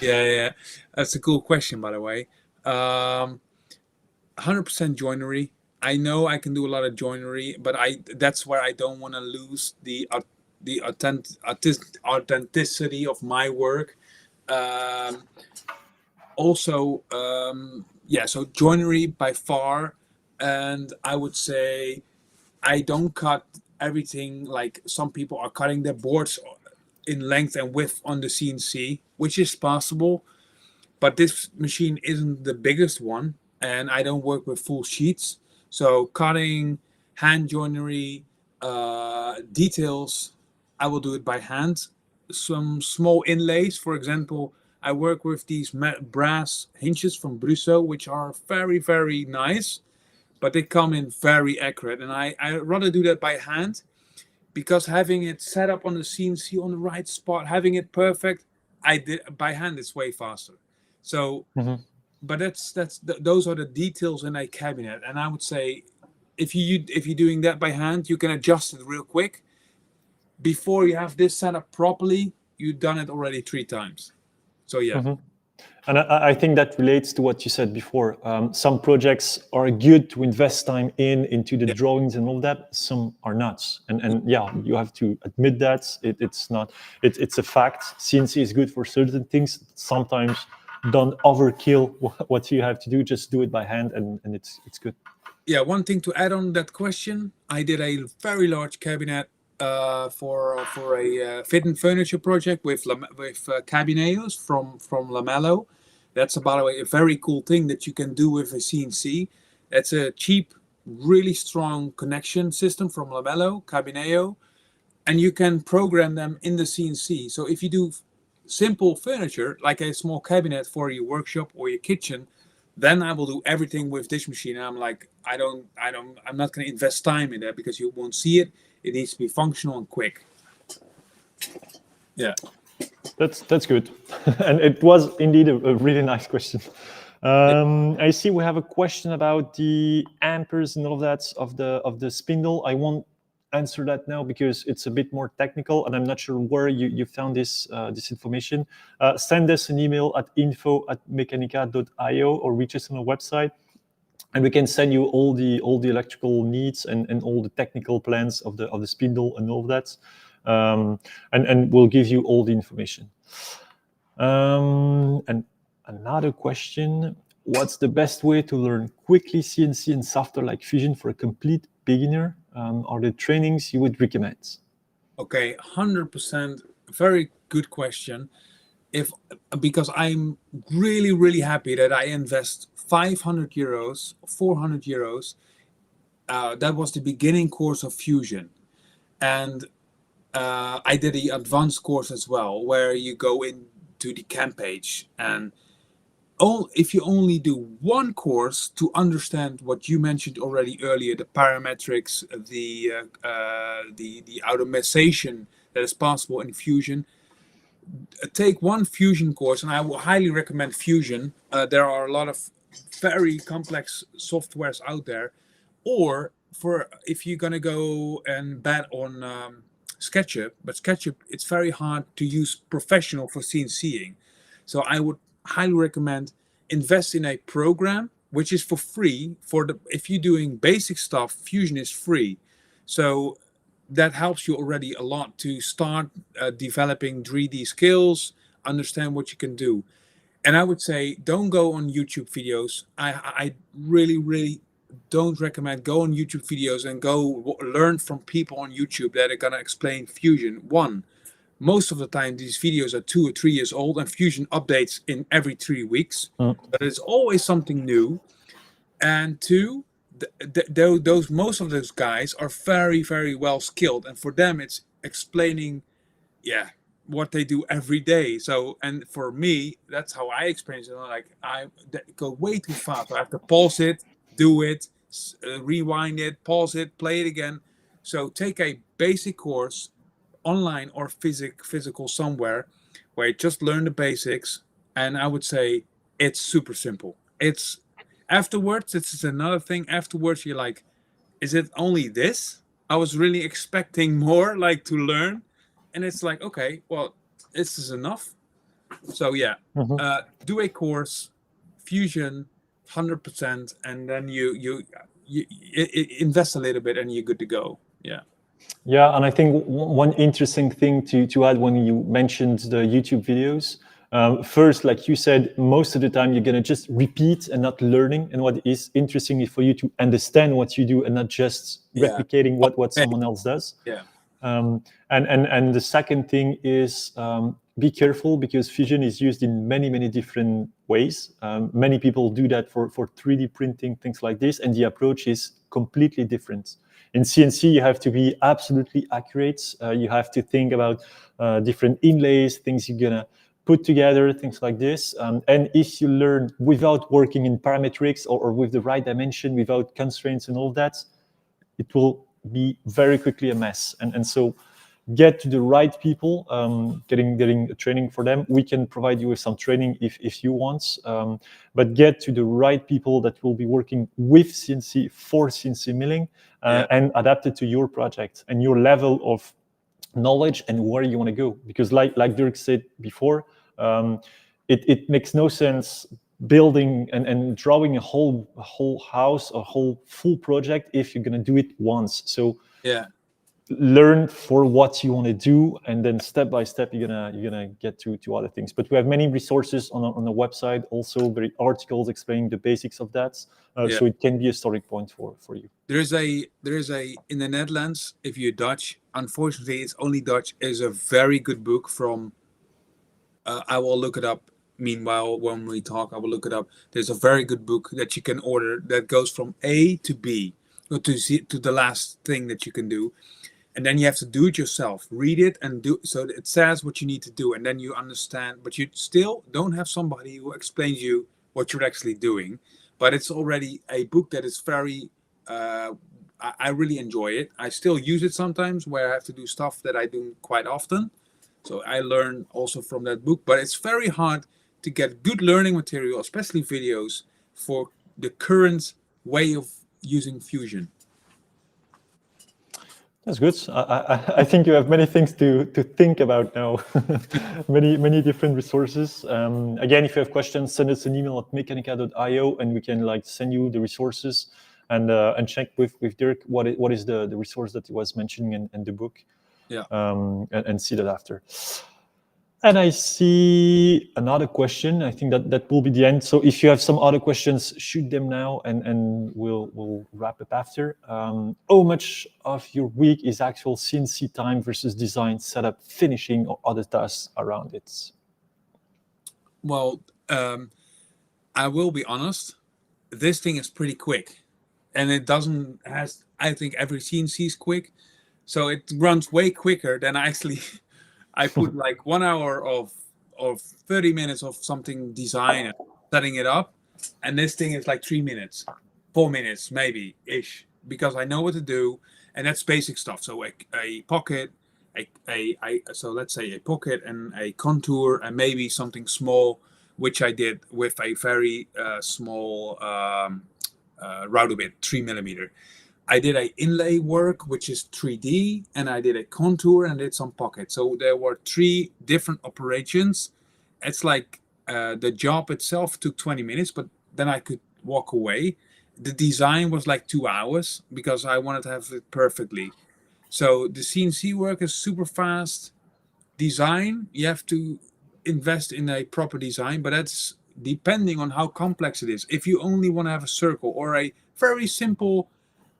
Yeah. That's a cool question, by the way. 100% joinery. I know I can do a lot of joinery, but that's where I don't want to lose the authenticity of my work. So joinery by far. And I would say I don't cut everything like some people are cutting their boards in length and width on the CNC, which is possible, but this machine isn't the biggest one, and I don't work with full sheets. So cutting, hand joinery, details, I will do it by hand. Some small inlays, for example, I work with these brass hinges from Brusso, which are very, very nice, but they come in very accurate, and I rather do that by hand, because having it set up on the CNC on the right spot, having it perfect, by hand it's way faster. So, but those are the details in a cabinet, and I would say if you're doing that by hand, you can adjust it real quick. Before you have this set up properly, you've done it already 3 times. So yeah. And I think that relates to what you said before. Some projects are good to invest time into the drawings and all that. Some are not. And yeah, you have to admit that. It's not. It's a fact. CNC is good for certain things. Sometimes don't overkill what you have to do. Just do it by hand, and it's good. Yeah, one thing to add on that question. I did a very large cabinet for a fit and furniture project with cabineos from Lamello. That's, by the way, a very cool thing that you can do with a CNC. It's a cheap, really strong connection system from Lamello, cabineo, and you can program them in the CNC. So if you do simple furniture, like a small cabinet for your workshop or your kitchen, then I will do everything with this machine. And I'm like, I'm not going to invest time in that, because you won't see it. It needs to be functional and quick. Yeah. That's good. And it was indeed a really nice question. I see we have a question about the amperes and all of that of the spindle. I won't answer that now because it's a bit more technical, and I'm not sure where you found this information. Send us an email at info@mekanika.io or reach us on our website, and we can send you all the electrical needs and all the technical plans of the spindle and all of that. And we'll give you all the information. And another question: what's the best way to learn quickly CNC and software like Fusion for a complete beginner? Are there trainings you would recommend? Okay, 100%. Very good question. Because I'm really, really happy that I invest 500 euros, 400 euros. That was the beginning course of Fusion. And I did the advanced course as well, where you go into the camp page, and if you only do one course to understand what you mentioned already earlier, the parametrics, the automation that is possible in Fusion, take one Fusion course, and I will highly recommend Fusion. There are a lot of very complex softwares out there. Or for if you're gonna go and bet on SketchUp, but SketchUp, it's very hard to use professional for CNCing. So I would highly recommend invest in a program which is for free. For the if you're doing basic stuff, Fusion is free. So that helps you already a lot to start developing 3D skills, understand what you can do. And I would say don't go on YouTube videos. I really don't recommend go on YouTube videos and go learn from people on YouTube that are gonna explain Fusion. One, most of the time these videos are 2 or 3 years old, and Fusion updates in every 3 weeks. But it's always something new. And two, those most of those guys are very well skilled, and for them it's explaining, what they do every day. So, and for me, that's how I experience it. Like I go way too fast. I have to pause it, do it, rewind it, pause it, play it again. So take a basic course online or physical somewhere where you just learn the basics. And I would say it's super simple. It's afterwards, this is another thing. Afterwards, you're like, is it only this? I was really expecting more, like to learn. And it's like, okay, well, this is enough. So yeah, do a course, Fusion, 100%, and then you invest a little bit, and you're good to go. Yeah. Yeah, and I think one interesting thing to add when you mentioned the YouTube videos, first, like you said, most of the time you're gonna just repeat and not learning. And what is interesting is for you to understand what you do and not just replicating what someone else does. Yeah. And the second thing is be careful, because Fusion is used in many different ways. Many people do that for 3D printing, things like this, and the approach is completely different. In CNC, you have to be absolutely accurate. You have to think about different inlays, things you're gonna put together, things like this. And if you learn without working in parametrics or with the right dimension, without constraints and all that, it will be very quickly a mess. And so get to the right people, getting a training for them. We can provide you with some training if you want, but get to the right people that will be working with CNC for CNC milling and adapted to your project and your level of knowledge and where you want to go. Because like Dirk said before, it makes no sense building and drawing a whole house, a whole full project if you're going to do it once. So learn for what you want to do, and then step by step you're gonna get to other things. But we have many resources on the website, also very articles explaining the basics of that, so it can be a starting point for you. There is a in the Netherlands, if you're Dutch, unfortunately it's only Dutch, is a very good book from I will look it up. Meanwhile, when we talk, I will look it up. There's a very good book that you can order that goes from A to B, or to the last thing that you can do. And then you have to do it yourself, read it and do. So it says what you need to do, and then you understand, but you still don't have somebody who explains you what you're actually doing. But it's already a book that is very, I really enjoy it. I still use it sometimes where I have to do stuff that I do quite often. So I learn also from that book, but it's very hard to get good learning material, especially videos, for the current way of using Fusion. That's good. I think you have many things to think about now. many different resources. Again, if you have questions, send us an email at mekanika.io, and we can send you the resources and check with Dirk what is the resource that he was mentioning in the book. Yeah. And see that after. And I see another question. I think that will be the end. So if you have some other questions, shoot them now, and we'll wrap up after. How much of your week is actual CNC time versus design, setup, finishing, or other tasks around it? Well, I will be honest. This thing is pretty quick, and it doesn't has. I think every CNC is quick, so it runs way quicker than actually. I put 1 hour of 30 minutes of something design, setting it up, and this thing is 3 minutes, 4 minutes maybe ish, because I know what to do, and that's basic stuff. So a pocket, so let's say a pocket and a contour and maybe something small, which I did with a very small router bit, 3mm. I did a inlay work, which is 3D, and I did a contour and did some pockets. So there were 3 different operations. It's like the job itself took 20 minutes, but then I could walk away. The design was like 2 hours because I wanted to have it perfectly. So the CNC work is super fast. Design, you have to invest in a proper design, but that's depending on how complex it is. If you only want to have a circle or a very simple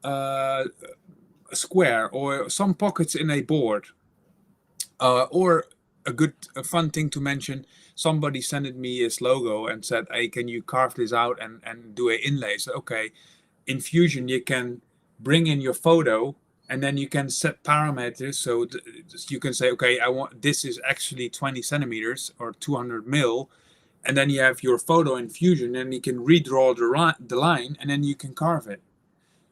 uh, square or some pockets in a board, or a fun thing to mention, somebody sent me his logo and said, hey, can you carve this out and do an inlay? So okay, in Fusion you can bring in your photo and then you can set parameters. So you can say, okay, I want this is actually 20 centimeters or 200 mil, and then you have your photo in Fusion and you can redraw the line and then you can carve it.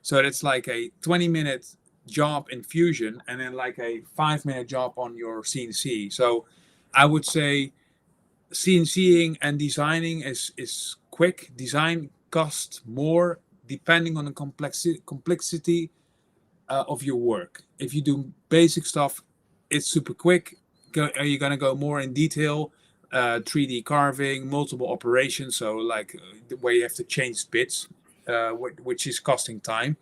So it's like a 20-minute job in Fusion and then like a 5-minute job on your CNC. So I would say CNCing and designing is quick. Design costs more depending on the complexity of your work. If you do basic stuff, it's super quick. Are you going to go more in detail? 3D carving, multiple operations, so like where you have to change bits, which is costing time.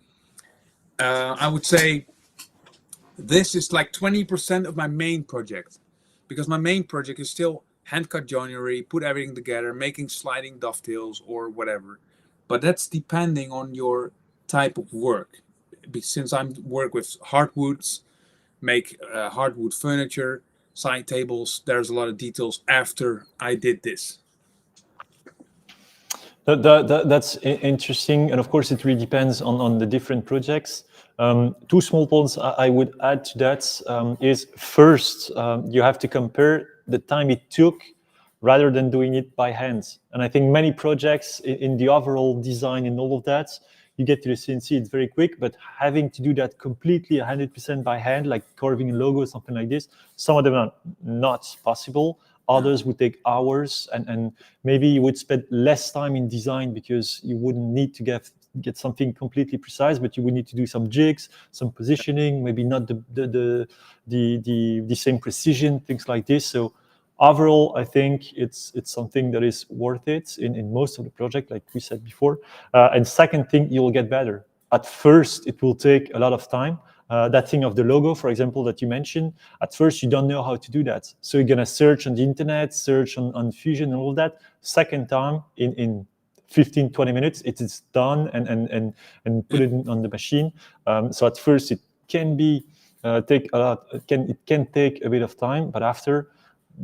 I would say this is like 20% of my main project, because my main project is still hand cut joinery, put everything together, making sliding dovetails or whatever. But that's depending on your type of work. Since I work with hardwoods, make hardwood furniture, side tables, there's a lot of details after I did this. That's interesting, and of course it really depends on the different projects. 2 small points I would add to that is first, you have to compare the time it took rather than doing it by hand. And I think many projects in the overall design and all of that, you get to the CNC, it's very quick, but having to do that completely 100% by hand, like carving a logo or something like this, some of them are not possible. Others would take hours, and maybe you would spend less time in design because you wouldn't need to get something completely precise, but you would need to do some jigs, some positioning, maybe not the same precision, things like this. So overall, I think it's something that is worth it in most of the project, like we said before. And second thing, you will get better. At first, it will take a lot of time. That thing of the logo, for example, that you mentioned, at first you don't know how to do that. So you're going to search on the internet, search on Fusion and all that. Second time, in 15, 20 minutes, it is done and put it on the machine. So at first it can be take a lot. It can take a bit of time, but after,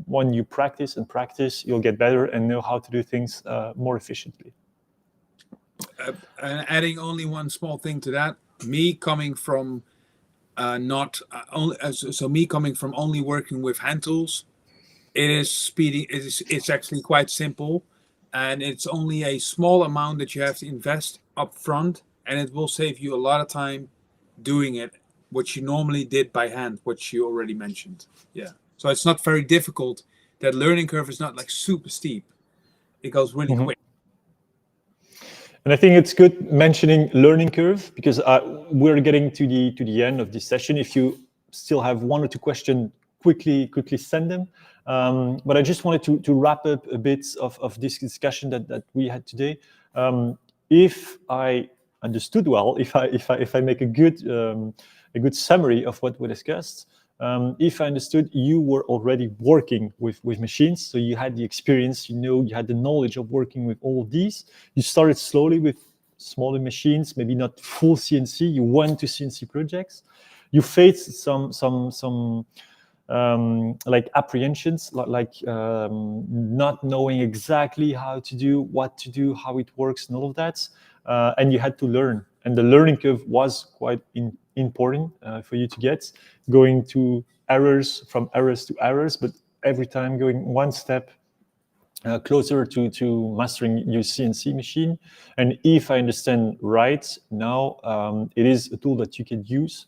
when you practice and practice, you'll get better and know how to do things more efficiently. Adding only one small thing to that, me coming from me coming from only working with hand tools, it is speedy. It's actually quite simple, and it's only a small amount that you have to invest up front, and it will save you a lot of time doing it, which you normally did by hand, which you already mentioned. Yeah. So it's not very difficult. That learning curve is not like super steep. It goes really quick. And I think it's good mentioning learning curve, because we're getting to the end of this session. If you still have 1 or 2 questions, quickly send them. But I just wanted to wrap up a bit of this discussion that we had today. If I understood well, if I make a good summary of what we discussed, if I understood, you were already working with machines, so you had the experience, you had the knowledge of working with all of these. You started slowly with smaller machines, maybe not full CNC. You went to CNC projects. You faced some like apprehensions, like not knowing exactly how to do, what to do, how it works, and all of that. And you had to learn. And the learning curve was quite important for you to get, going to from errors to errors, but every time going one step closer to mastering your CNC machine. And if I understand right now, it is a tool that you can use,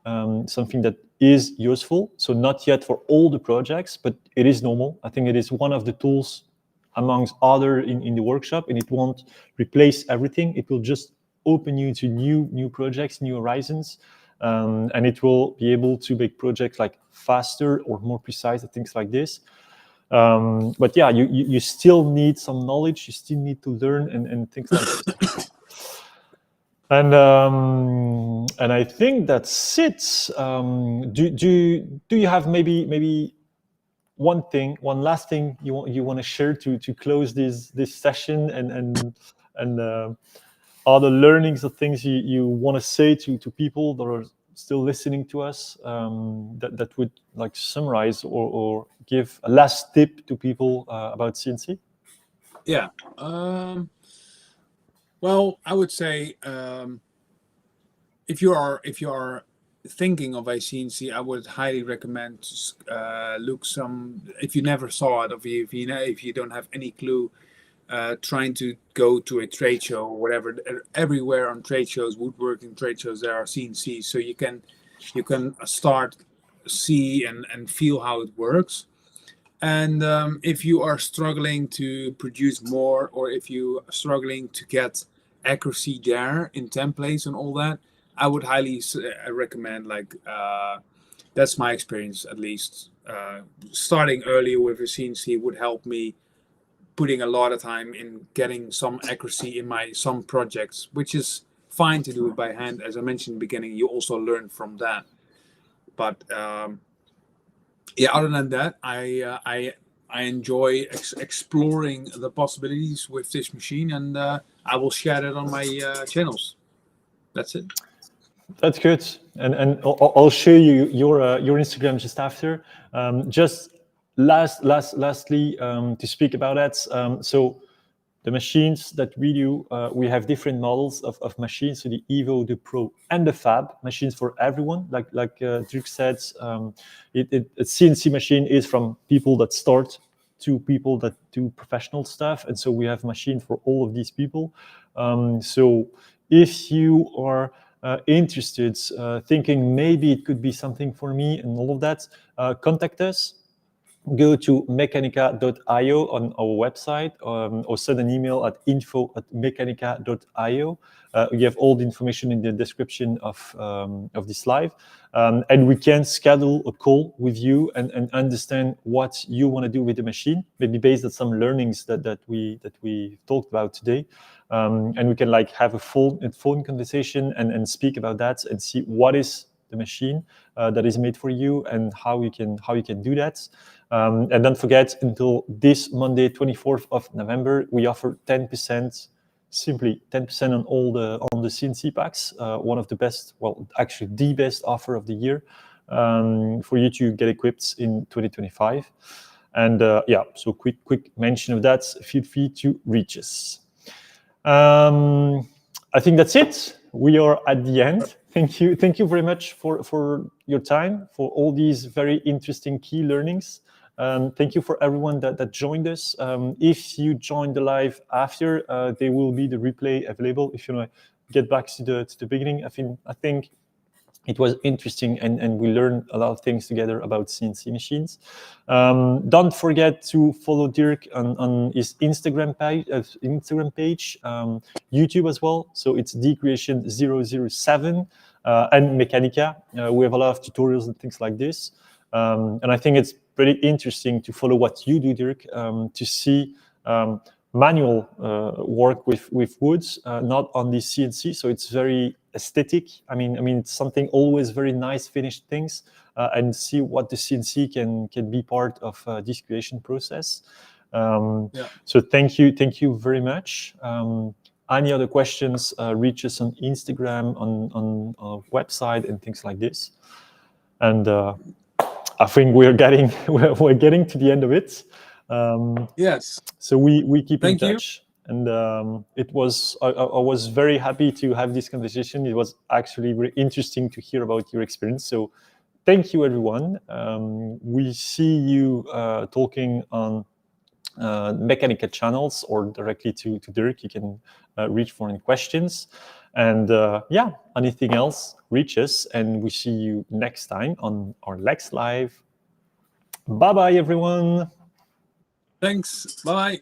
something that is useful. So not yet for all the projects, but it is normal. I think it is one of the tools amongst other in the workshop, and it won't replace everything. It will just open you to new projects, new horizons, and it will be able to make projects like faster or more precise and things like this. But yeah, you still need some knowledge. You still need to learn and things like this. And I think that's it. Do you have maybe one last thing you want to share to close this session and other learnings or things you want to say to people that are still listening to us, that would like summarize or give a last tip to people about CNC? Yeah. Well, I would say if you are thinking of a CNC, I would highly recommend look some. If you never saw it, or if you don't have any clue, trying to go to a trade show or whatever. Everywhere on trade shows, woodworking trade shows, there are CNCs, so you can start see and feel how it works. And if you are struggling to produce more, or if you are struggling to get accuracy there in templates and all that, I would highly recommend, like, that's my experience at least. Starting early with a CNC would help me putting a lot of time in getting some accuracy in some projects, which is fine to do it by hand. As I mentioned in the beginning, you also learn from that. But yeah, other than that, I enjoy exploring the possibilities with this machine, and I will share it on my channels. That's it. That's good, and I'll show you your Instagram just after. Just lastly, to speak about that. So the machines that we do, we have different models of machines. So the Evo, the Pro, and the Fab machines for everyone. Like Dirk said, a CNC machine is from people that start to people that do professional stuff, and so we have machines for all of these people. So if you are interested, thinking maybe it could be something for me and all of that, contact us. Go to mekanika.io on our website, or send an email at info@mekanika.io. You have all the information in the description of this live, and we can schedule a call with you and understand what you want to do with the machine, maybe based on some learnings that we talked about today, and we can like have a phone conversation and speak about that and see what is the machine that is made for you and how you can do that. And don't forget, until this Monday, 24th of November, we offer 10%, simply 10% on the CNC packs. One of the best, well, actually the best offer of the year, for you to get equipped in 2025. And yeah, so quick mention of that. Feel free to reach us. I think that's it. We are at the end. Thank you very much for your time, for all these very interesting key learnings. Thank you for everyone that joined us. If you joined the live after, there will be the replay available. If you want to get back to the beginning, I think it was interesting, and we learned a lot of things together about CNC machines. Don't forget to follow Dirk on his Instagram page, YouTube as well. So it's dcreation007 and MEKANIKA. We have a lot of tutorials and things like this. And I think it's pretty interesting to follow what you do, Dirk, to see manual work with woods, not on the CNC. So it's very aesthetic. I mean, it's something always very nice finished things, and see what the CNC can be part of this creation process. Yeah. So thank you very much. Any other questions, reach us on Instagram, on our website, and things like this. And I think we're getting to the end of it. Yes. So we keep in Thank you. touch, and I was very happy to have this conversation. It was actually very interesting to hear about your experience. So thank you, everyone. We see you talking on MEKANIKA channels or directly to Dirk. You can reach for any questions. And yeah, anything else, reach us, and we see you next time on our next live. Bye-bye, everyone. Thanks. Bye.